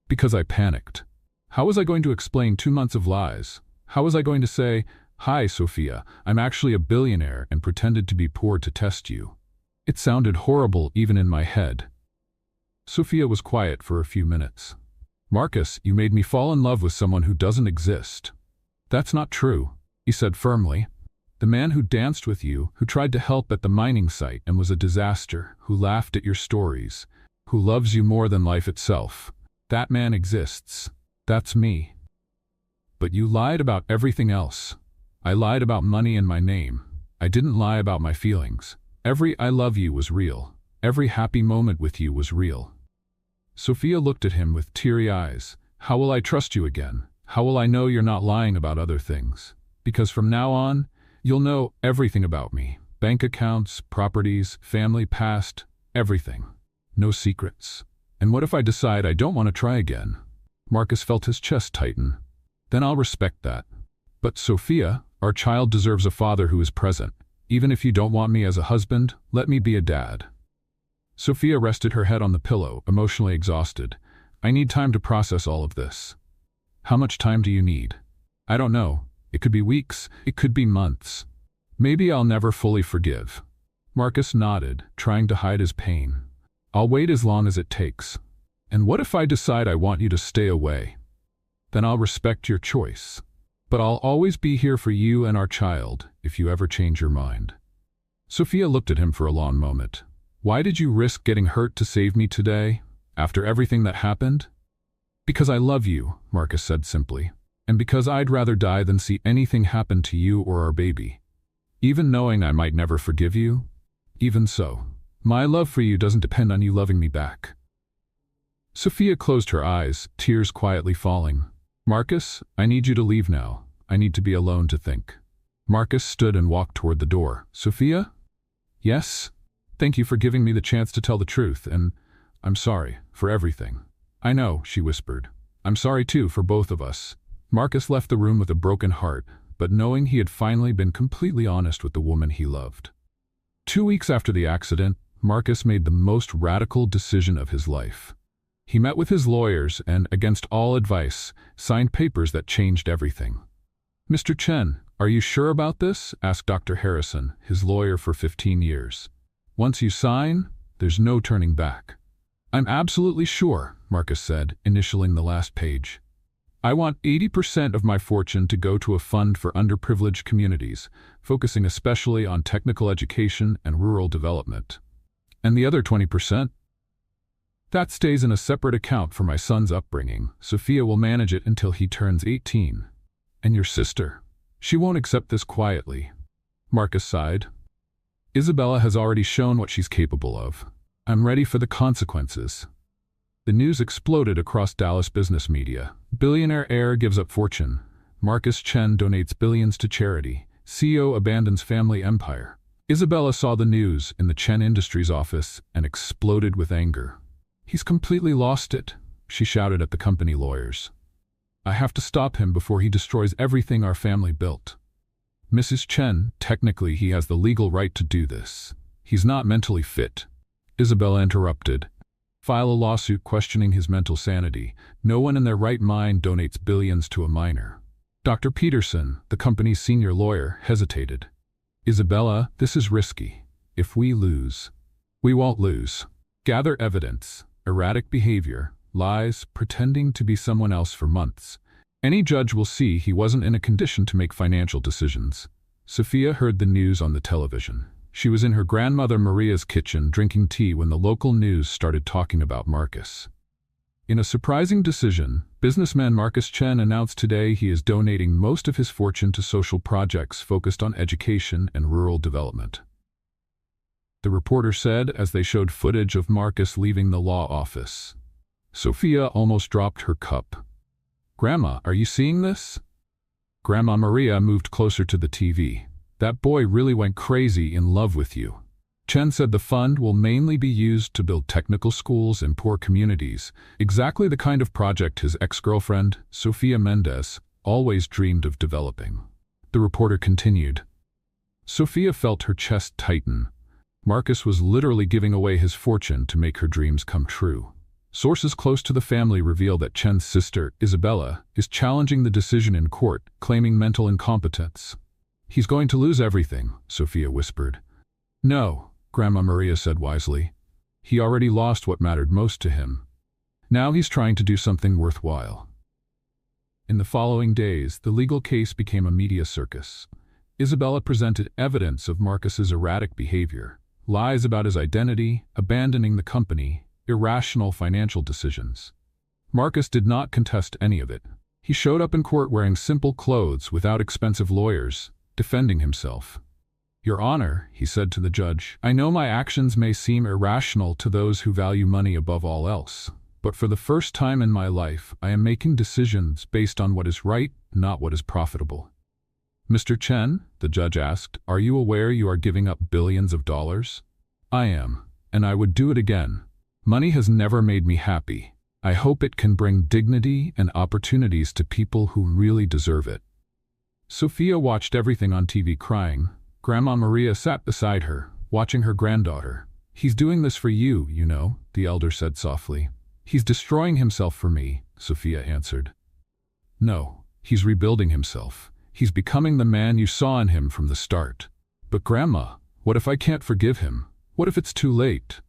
Because I panicked. How was I going to explain 2 months of lies? How was I going to say, "Hi, Sophia, I'm actually a billionaire," and pretended to be poor to test you? It sounded horrible even in my head. Sophia was quiet for a few minutes. Marcus, you made me fall in love with someone who doesn't exist. That's not true, he said firmly. The man who danced with you, who tried to help at the mining site and was a disaster, who laughed at your stories, who loves you more than life itself. That man exists. That's me. But you lied about everything else. I lied about money and my name. I didn't lie about my feelings. Every "I love you" was real. Every happy moment with you was real. Sophia looked at him with teary eyes. How will I trust you again? How will I know you're not lying about other things? Because from now on, you'll know everything about me. Bank accounts, properties, family, past, everything. No secrets. And what if I decide I don't want to try again? Marcus felt his chest tighten. Then I'll respect that. But Sophia, our child deserves a father who is present. Even if you don't want me as a husband, let me be a dad. Sophia rested her head on the pillow, emotionally exhausted. I need time to process all of this. How much time do you need? I don't know. It could be weeks. It could be months. Maybe I'll never fully forgive. Marcus nodded, trying to hide his pain. I'll wait as long as it takes. And what if I decide I want you to stay away? Then I'll respect your choice. But I'll always be here for you and our child if you ever change your mind. Sophia looked at him for a long moment. Why did you risk getting hurt to save me today, after everything that happened? Because I love you, Marcus said simply. And because I'd rather die than see anything happen to you or our baby. Even knowing I might never forgive you? Even so, my love for you doesn't depend on you loving me back. Sophia closed her eyes, tears quietly falling. Marcus, I need you to leave now. I need to be alone to think. Marcus stood and walked toward the door. Sophia? Yes? Thank you for giving me the chance to tell the truth, and I'm sorry for everything. I know, she whispered. I'm sorry too for both of us. Marcus left the room with a broken heart, but knowing he had finally been completely honest with the woman he loved. 2 weeks after the accident, Marcus made the most radical decision of his life. He met with his lawyers and, against all advice, signed papers that changed everything. Mr. Chen, are you sure about this? Asked Dr. Harrison, his lawyer for 15 years. Once you sign, there's no turning back. I'm absolutely sure, Marcus said, initialing the last page. I want 80% of my fortune to go to a fund for underprivileged communities, focusing especially on technical education and rural development. And the other 20%? That stays in a separate account for my son's upbringing. Sophia will manage it until he turns 18. And your sister? She won't accept this quietly. Marcus sighed. Isabella has already shown what she's capable of. I'm ready for the consequences. The news exploded across Dallas business media. Billionaire heir gives up fortune. Marcus Chen donates billions to charity. CEO abandons family empire. Isabella saw the news in the Chen Industries office and exploded with anger. He's completely lost it, she shouted at the company lawyers. I have to stop him before he destroys everything our family built. Mrs. Chen, technically he has the legal right to do this. He's not mentally fit. Isabella interrupted. File a lawsuit questioning his mental sanity. No one in their right mind donates billions to a minor. Dr. Peterson, the company's senior lawyer, hesitated. Isabella, this is risky. If we lose, we won't lose. Gather evidence. Erratic behavior. lies, pretending to be someone else for months. Any judge will see he wasn't in a condition to make financial decisions. Sophia heard the news on the television. She was in her grandmother Maria's kitchen drinking tea when the local news started talking about Marcus. In a surprising decision, businessman Marcus Chen announced today he is donating most of his fortune to social projects focused on education and rural development. The reporter said as they showed footage of Marcus leaving the law office. Sophia almost dropped her cup. "Grandma, are you seeing this?" Grandma Maria moved closer to the TV. "That boy really went crazy in love with you." Chen said the fund will mainly be used to build technical schools in poor communities, exactly the kind of project his ex-girlfriend, Sofia Mendez, always dreamed of developing. The reporter continued. Sophia felt her chest tighten. Marcus was literally giving away his fortune to make her dreams come true. Sources close to the family reveal that Chen's sister, Isabella, is challenging the decision in court, claiming mental incompetence. "He's going to lose everything," Sophia whispered. "No," Grandma Maria said wisely. "He already lost what mattered most to him. Now he's trying to do something worthwhile." In the following days, the legal case became a media circus. Isabella presented evidence of Marcus's erratic behavior, lies about his identity, abandoning the company, irrational financial decisions. Marcus did not contest any of it. He showed up in court wearing simple clothes without expensive lawyers, defending himself. "Your Honor," he said to the judge, "I know my actions may seem irrational to those who value money above all else, but for the first time in my life, I am making decisions based on what is right, not what is profitable." "Mr. Chen," the judge asked, "are you aware you are giving up billions of dollars?" "I am, and I would do it again. Money has never made me happy. I hope it can bring dignity and opportunities to people who really deserve it." Sophia watched everything on TV crying. Grandma Maria sat beside her, watching her granddaughter. "He's doing this for you, you know," the elder said softly. "He's destroying himself for me," Sophia answered. "No, he's rebuilding himself. He's becoming the man you saw in him from the start." "But Grandma, what if I can't forgive him? What if it's too late?"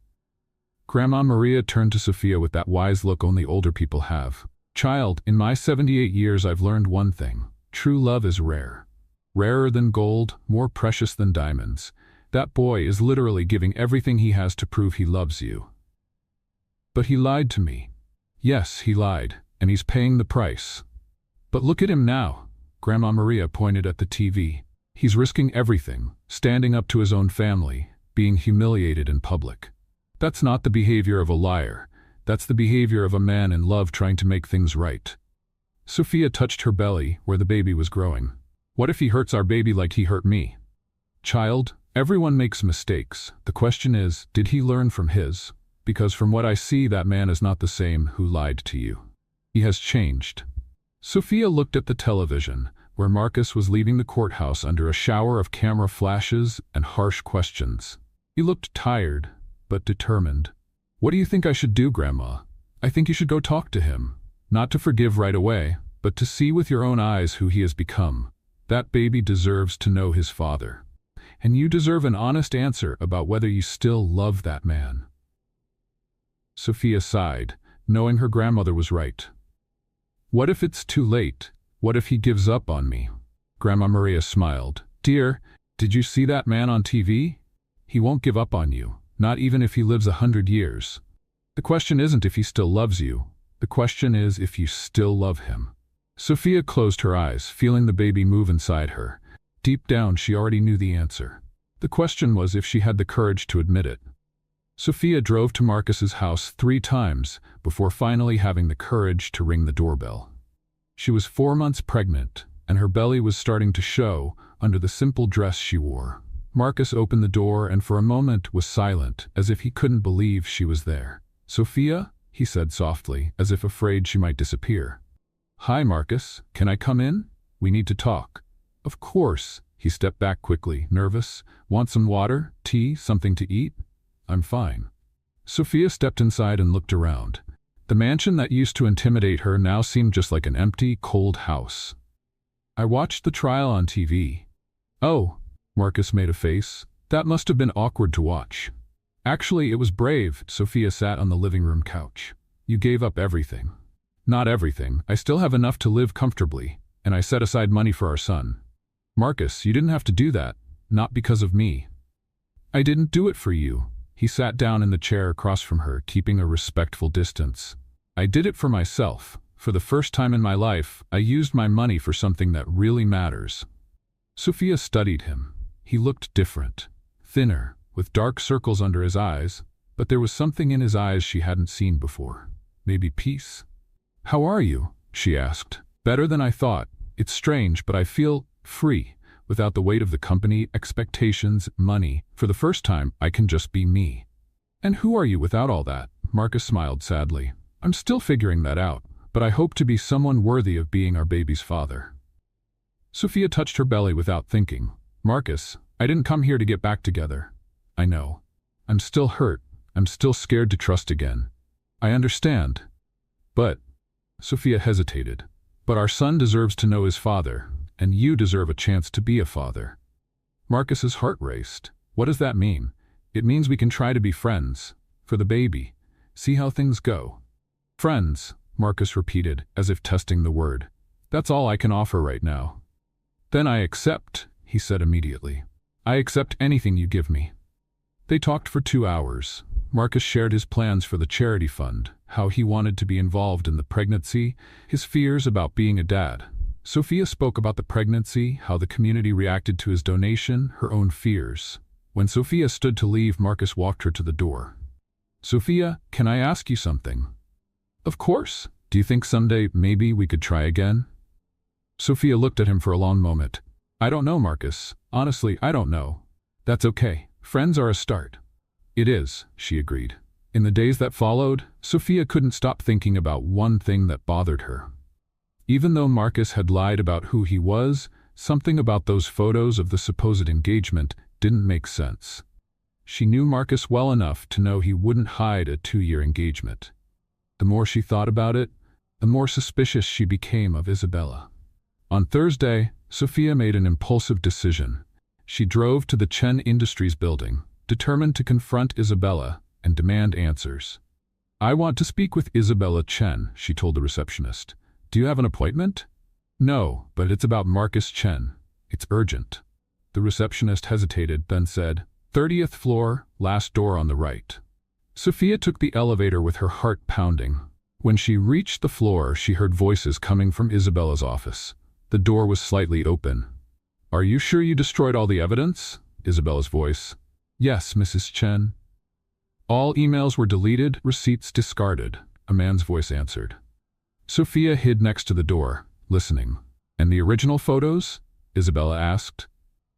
Grandma Maria turned to Sophia with that wise look only older people have. "Child, in my 78 years I've learned one thing. True love is rare. Rarer than gold, more precious than diamonds. That boy is literally giving everything he has to prove he loves you." "But he lied to me." "Yes, he lied, and he's paying the price. But look at him now." Grandma Maria pointed at the TV. "He's risking everything, standing up to his own family, being humiliated in public. That's not the behavior of a liar. That's the behavior of a man in love trying to make things right." Sophia touched her belly, where the baby was growing. "What if he hurts our baby like he hurt me?" "Child, everyone makes mistakes. The question is, did he learn from his? Because from what I see, that man is not the same who lied to you. He has changed." Sophia looked at the television, where Marcus was leaving the courthouse under a shower of camera flashes and harsh questions. He looked tired, but determined. "What do you think I should do, Grandma?" "I think you should go talk to him. Not to forgive right away, but to see with your own eyes who he has become. That baby deserves to know his father. And you deserve an honest answer about whether you still love that man." Sophia sighed, knowing her grandmother was right. "What if it's too late? What if he gives up on me?" Grandma Maria smiled. "Dear, did you see that man on TV? He won't give up on you, not even if he lives 100 years. The question isn't if he still loves you. The question is if you still love him." Sophia closed her eyes, feeling the baby move inside her. Deep down, she already knew the answer. The question was if she had the courage to admit it. Sophia drove to Marcus's house 3 times before finally having the courage to ring the doorbell. She was 4 months pregnant, and her belly was starting to show under the simple dress she wore. Marcus opened the door and for a moment was silent, as if he couldn't believe she was there. "Sophia?" he said softly, as if afraid she might disappear. "Hi, Marcus. Can I come in? We need to talk." "Of course." He stepped back quickly, nervous. "Want some water? Tea? Something to eat?" "I'm fine." Sophia stepped inside and looked around. The mansion that used to intimidate her now seemed just like an empty, cold house. "I watched the trial on TV." "Oh," Marcus made a face. "That must have been awkward to watch." "Actually, it was brave." Sophia sat on the living room couch. You gave up everything. Not everything. I still have enough to live comfortably, and I set aside money for our son. Marcus, you didn't have to do that. Not because of me. I didn't do it for you. He sat down in the chair across from her, keeping a respectful distance. I did it for myself. For the first time in my life, I used my money for something that really matters. Sophia studied him. He looked different. Thinner, with dark circles under his eyes, but there was something in his eyes she hadn't seen before. Maybe peace? How are you? She asked. Better than I thought. It's strange, but I feel free. Without the weight of the company, expectations, money. For the first time, I can just be me. And who are you without all that? Marcus smiled sadly. I'm still figuring that out, but I hope to be someone worthy of being our baby's father. Sophia touched her belly without thinking. Marcus, I didn't come here to get back together. I know. I'm still hurt. I'm still scared to trust again. I understand. But, Sophia hesitated. But our son deserves to know his father, and you deserve a chance to be a father. Marcus's heart raced. What does that mean? It means we can try to be friends. For the baby. See how things go. Friends, Marcus repeated, as if testing the word. That's all I can offer right now. Then I accept, he said immediately. I accept anything you give me. They talked for 2 hours. Marcus shared his plans for the charity fund, how he wanted to be involved in the pregnancy, his fears about being a dad. Sophia spoke about the pregnancy, how the community reacted to his donation, her own fears. When Sophia stood to leave, Marcus walked her to the door. Sophia, can I ask you something? Of course. Do you think someday maybe we could try again? Sophia looked at him for a long moment. I don't know, Marcus. Honestly, I don't know. That's okay. Friends are a start. It is, she agreed. In the days that followed, Sophia couldn't stop thinking about one thing that bothered her. Even though Marcus had lied about who he was, something about those photos of the supposed engagement didn't make sense. She knew Marcus well enough to know he wouldn't hide a 2-year engagement. The more she thought about it, the more suspicious she became of Isabella. On Thursday, Sophia made an impulsive decision. She drove to the Chen Industries building, determined to confront Isabella and demand answers. I want to speak with Isabella Chen, she told the receptionist. Do you have an appointment? No, but it's about Marcus Chen. It's urgent. The receptionist hesitated, then said, 30th floor, last door on the right. Sophia took the elevator with her heart pounding. When she reached the floor, she heard voices coming from Isabella's office. The door was slightly open. Are you sure you destroyed all the evidence? Isabella's voice. Yes, Mrs. Chen. All emails were deleted, receipts discarded, a man's voice answered. Sophia hid next to the door, listening. And the original photos? Isabella asked.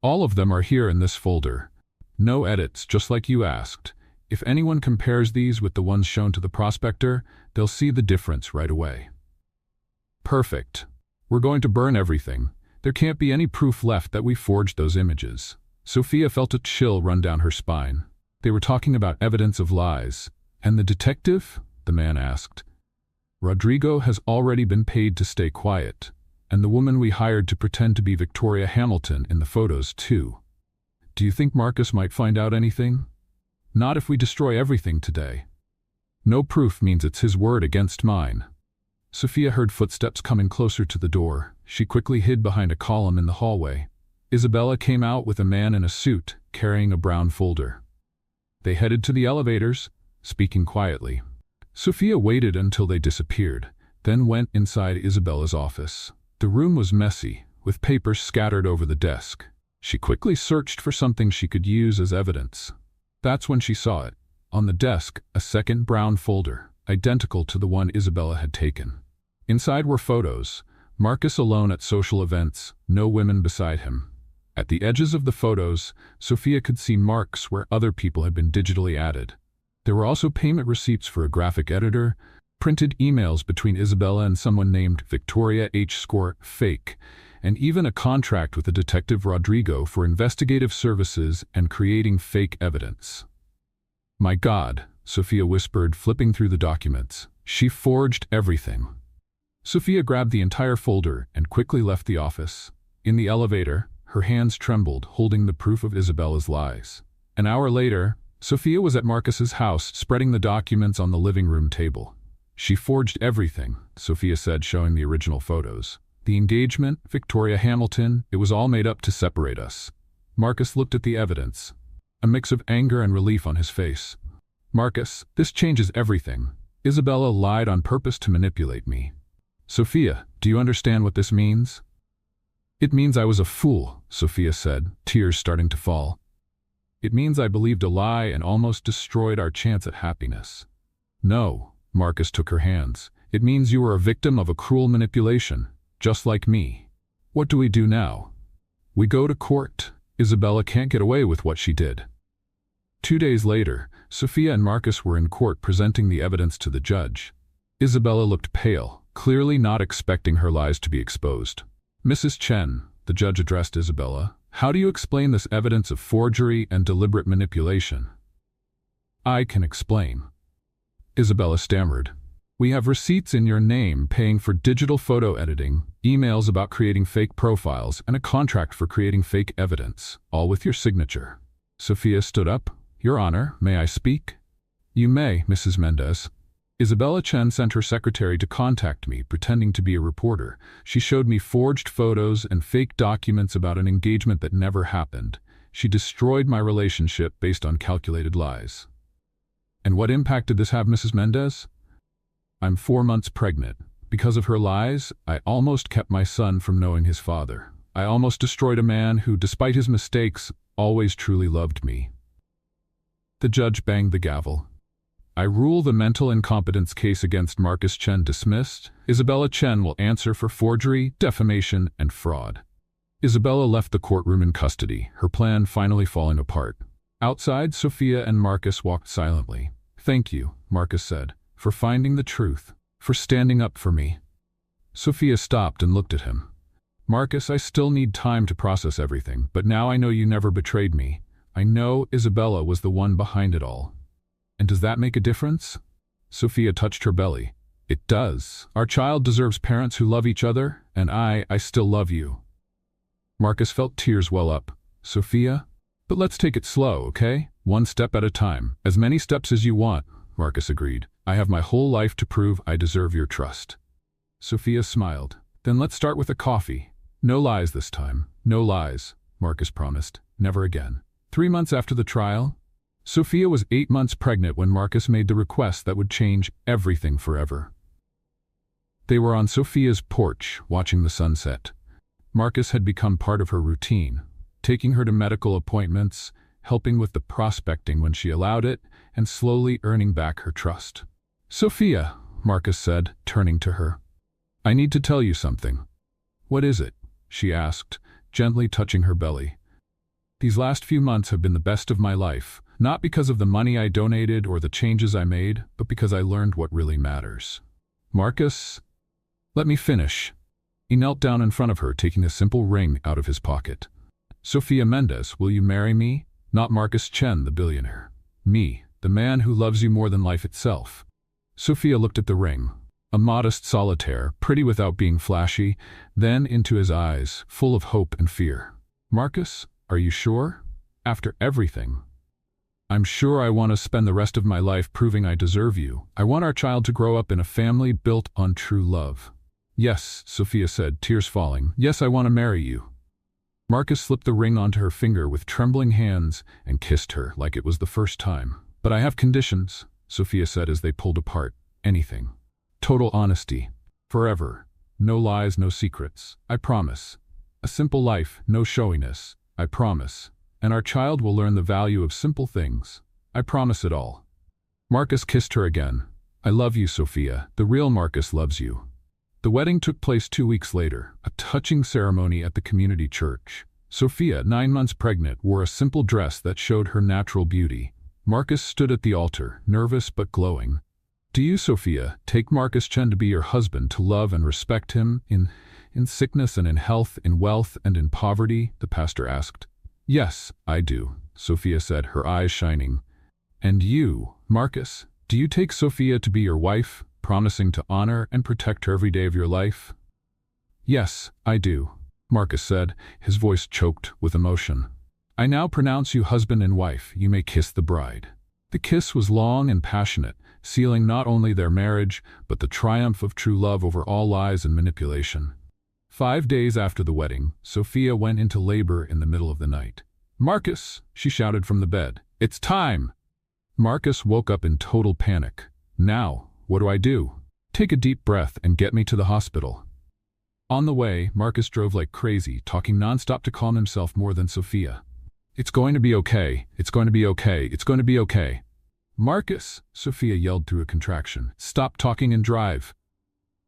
All of them are here in this folder. No edits, just like you asked. If anyone compares these with the ones shown to the prospector, they'll see the difference right away. Perfect. We're going to burn everything. There can't be any proof left that we forged those images. Sophia felt a chill run down her spine. They were talking about evidence of lies. And the detective? The man asked. Rodrigo has already been paid to stay quiet. And the woman we hired to pretend to be Victoria Hamilton in the photos, too. Do you think Marcus might find out anything? Not if we destroy everything today. No proof means it's his word against mine. Sophia heard footsteps coming closer to the door. She quickly hid behind a column in the hallway. Isabella came out with a man in a suit, carrying a brown folder. They headed to the elevators, speaking quietly. Sophia waited until they disappeared, then went inside Isabella's office. The room was messy, with papers scattered over the desk. She quickly searched for something she could use as evidence. That's when she saw it. On the desk, a second brown folder, identical to the one Isabella had taken. Inside were photos. Marcus alone at social events, no women beside him. At the edges of the photos, Sophia could see marks where other people had been digitally added. There were also payment receipts for a graphic editor, printed emails between Isabella and someone named Victoria H. Fake, and even a contract with the detective Rodrigo for investigative services and creating fake evidence. My God, Sophia whispered, flipping through the documents. She forged everything. Sophia grabbed the entire folder and quickly left the office. In the elevator, her hands trembled, holding the proof of Isabella's lies. An hour later, Sophia was at Marcus's house, spreading the documents on the living room table. She forged everything, Sophia said, showing the original photos. The engagement, Victoria Hamilton, it was all made up to separate us. Marcus looked at the evidence, a mix of anger and relief on his face. Marcus, this changes everything. Isabella lied on purpose to manipulate me. Sophia, do you understand what this means? It means I was a fool, Sophia said, tears starting to fall. It means I believed a lie and almost destroyed our chance at happiness. No, Marcus took her hands. It means you were a victim of a cruel manipulation, just like me. What do we do now? We go to court. Isabella can't get away with what she did. 2 days later, Sophia and Marcus were in court presenting the evidence to the judge. Isabella looked pale, clearly not expecting her lies to be exposed. Mrs. Chen, the judge addressed Isabella, how do you explain this evidence of forgery and deliberate manipulation? I can explain. Isabella stammered. We have receipts in your name paying for digital photo editing, emails about creating fake profiles, and a contract for creating fake evidence, all with your signature. Sophia stood up. Your Honor, may I speak? You may, Mrs. Mendez. Isabella Chen sent her secretary to contact me, pretending to be a reporter. She showed me forged photos and fake documents about an engagement that never happened. She destroyed my relationship based on calculated lies. And what impact did this have, Mrs. Mendez? I'm 4 months pregnant. Because of her lies, I almost kept my son from knowing his father. I almost destroyed a man who, despite his mistakes, always truly loved me. The judge banged the gavel. I rule the mental incompetence case against Marcus Chen dismissed. Isabella Chen will answer for forgery, defamation, and fraud. Isabella left the courtroom in custody, her plan finally falling apart. Outside, Sophia and Marcus walked silently. Thank you, Marcus said, for finding the truth, for standing up for me. Sophia stopped and looked at him. Marcus, I still need time to process everything, but now I know you never betrayed me. I know Isabella was the one behind it all. And does that make a difference? Sophia touched her belly. It does. Our child deserves parents who love each other, and I still love you. Marcus felt tears well up. Sophia? But let's take it slow, okay? 1 step at a time. As many steps as you want, Marcus agreed. I have my whole life to prove I deserve your trust. Sophia smiled. Then let's start with a coffee. No lies this time. No lies, Marcus promised. Never again. 3 months after the trial, Sophia was 8 months pregnant when Marcus made the request that would change everything forever. They were on Sophia's porch, watching the sunset. Marcus had become part of her routine, taking her to medical appointments, helping with the prospecting when she allowed it, and slowly earning back her trust. Sophia, Marcus said, turning to her. I need to tell you something. What is it? She asked, gently touching her belly. These last few months have been the best of my life, not because of the money I donated or the changes I made, but because I learned what really matters. Marcus, let me finish. He knelt down in front of her, taking a simple ring out of his pocket. Sophia Mendez, will you marry me? Not Marcus Chen, the billionaire. Me, the man who loves you more than life itself. Sophia looked at the ring, a modest solitaire, pretty without being flashy, then into his eyes, full of hope and fear. Marcus, are you sure? After everything? I'm sure I want to spend the rest of my life proving I deserve you. I want our child to grow up in a family built on true love. Yes, Sophia said, tears falling. Yes, I want to marry you. Marcus slipped the ring onto her finger with trembling hands and kissed her like it was the first time. But I have conditions, Sophia said as they pulled apart. Anything. Total honesty. Forever. No lies, no secrets. I promise. A simple life, no showiness. I promise. And our child will learn the value of simple things. I promise it all. Marcus kissed her again. I love you, Sophia. The real Marcus loves you. The wedding took place 2 weeks later, a touching ceremony at the community church. Sophia, 9 months pregnant, wore a simple dress that showed her natural beauty. Marcus stood at the altar, nervous but glowing. Do you, Sophia, take Marcus Chen to be your husband, to love and respect him in sickness and in health, in wealth and in poverty? The pastor asked. Yes, I do, Sophia said, her eyes shining. And you, Marcus, do you take Sophia to be your wife, promising to honor and protect her every day of your life? Yes, I do, Marcus said, his voice choked with emotion. I now pronounce you husband and wife. You may kiss the bride. The kiss was long and passionate, sealing not only their marriage, but the triumph of true love over all lies and manipulation. 5 days after the wedding, Sophia went into labor in the middle of the night. "Marcus!" she shouted from the bed. "It's time!" Marcus woke up in total panic. "Now, what do I do?" "Take a deep breath and get me to the hospital." On the way, Marcus drove like crazy, talking nonstop to calm himself more than Sophia. "It's going to be okay. It's going to be okay. It's going to be okay." "Marcus!" Sophia yelled through a contraction. "Stop talking and drive."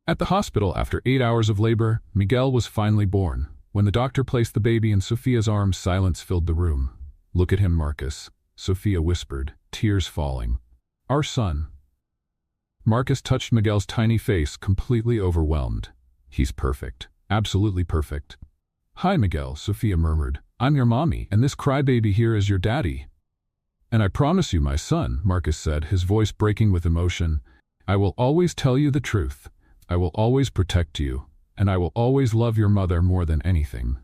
At the hospital, after 8 hours of labor, Miguel was finally born. When the doctor placed the baby in Sophia's arms, silence filled the room. "Look at him, Marcus," Sophia whispered, tears falling. "Our son." Marcus touched Miguel's tiny face, completely overwhelmed. "He's perfect. Absolutely perfect." "Hi, Miguel," Sophia murmured. "I'm your mommy, and this crybaby here is your daddy." "And I promise you, my son," Marcus said, his voice breaking with emotion, "I will always tell you the truth. I will always protect you, and I will always love your mother more than anything."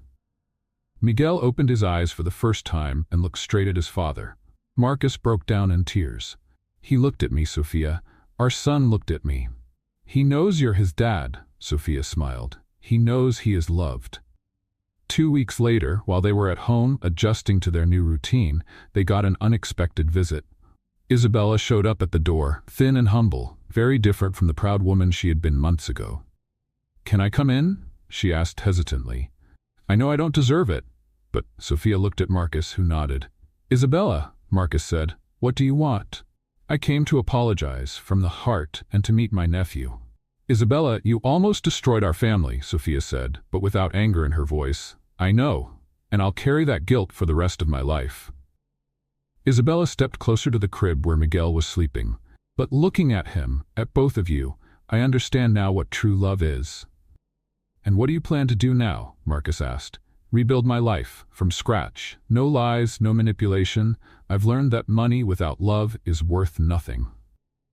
Miguel opened his eyes for the first time and looked straight at his father. Marcus broke down in tears. "He looked at me, Sophia. Our son looked at me." "He knows you're his dad," Sophia smiled. "He knows he is loved." 2 weeks later, while they were at home adjusting to their new routine, they got an unexpected visit. Isabella showed up at the door, thin and humble, very different from the proud woman she had been months ago. "Can I come in?" she asked hesitantly. "I know I don't deserve it." But Sophia looked at Marcus, who nodded. "Isabella," Marcus said, "what do you want?" "I came to apologize, from the heart, and to meet my nephew." "Isabella, you almost destroyed our family," Sophia said, but without anger in her voice. "I know, and I'll carry that guilt for the rest of my life." Isabella stepped closer to the crib where Miguel was sleeping. "But looking at him, at both of you, I understand now what true love is." "And what do you plan to do now?" Marcus asked. "Rebuild my life, from scratch. No lies, no manipulation. I've learned that money without love is worth nothing."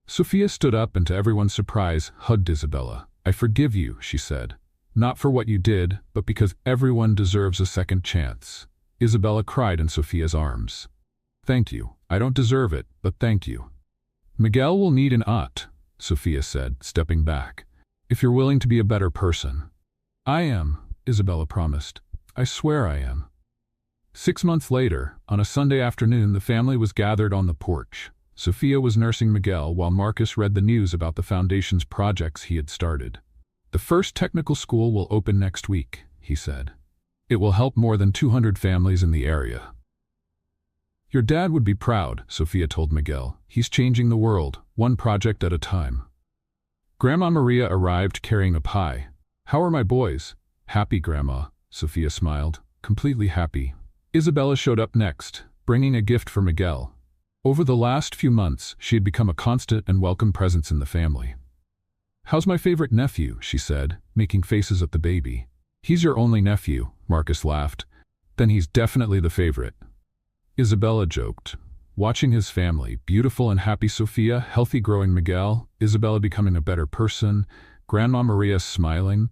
Sophia stood up and, to everyone's surprise, hugged Isabella. "I forgive you," she said. "Not for what you did, but because everyone deserves a second chance." Isabella cried in Sophia's arms. "Thank you. I don't deserve it, but thank you." "Miguel will need an aunt," Sophia said, stepping back. "If you're willing to be a better person." "I am," Isabella promised. "I swear I am." 6 months later, on a Sunday afternoon, the family was gathered on the porch. Sophia was nursing Miguel while Marcus read the news about the foundation's projects he had started. "The first technical school will open next week," he said. "It will help more than 200 families in the area." "Your dad would be proud," Sophia told Miguel. "He's changing the world, one project at a time." Grandma Maria arrived carrying a pie. "How are my boys?" "Happy, Grandma," Sophia smiled. "Completely happy." Isabella showed up next, bringing a gift for Miguel. Over the last few months, she had become a constant and welcome presence in the family. "How's my favorite nephew?" she said, making faces at the baby. "He's your only nephew," Marcus laughed. "Then he's definitely the favorite." Isabella joked. Watching his family, beautiful and happy Sophia, healthy growing Miguel, Isabella becoming a better person, Grandma Maria smiling,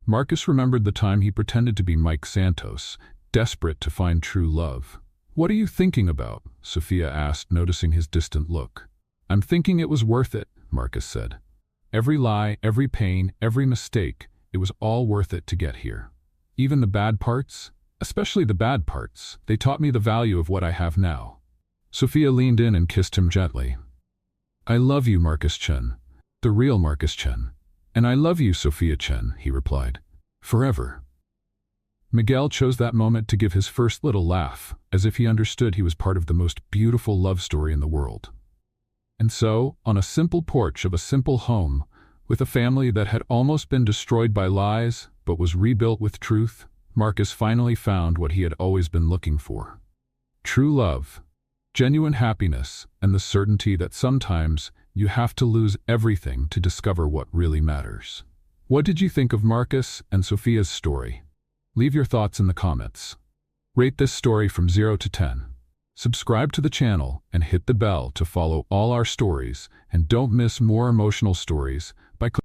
Marcus remembered the time he pretended to be Mike Santos, desperate to find true love. "What are you thinking about?" Sophia asked, noticing his distant look. "I'm thinking it was worth it," Marcus said. "Every lie, every pain, every mistake, it was all worth it to get here. Even the bad parts, especially the bad parts, they taught me the value of what I have now." Sophia leaned in and kissed him gently. "I love you, Marcus Chen, the real Marcus Chen. And I love you, Sophia Chen," he replied. "Forever." Miguel chose that moment to give his first little laugh, as if he understood he was part of the most beautiful love story in the world. And so, on a simple porch of a simple home, with a family that had almost been destroyed by lies, but was rebuilt with truth, Marcus finally found what he had always been looking for. True love, genuine happiness, and the certainty that sometimes you have to lose everything to discover what really matters. What did you think of Marcus and Sophia's story? Leave your thoughts in the comments. Rate this story from 0 to 10. Subscribe to the channel and hit the bell to follow all our stories, and don't miss more emotional stories by clicking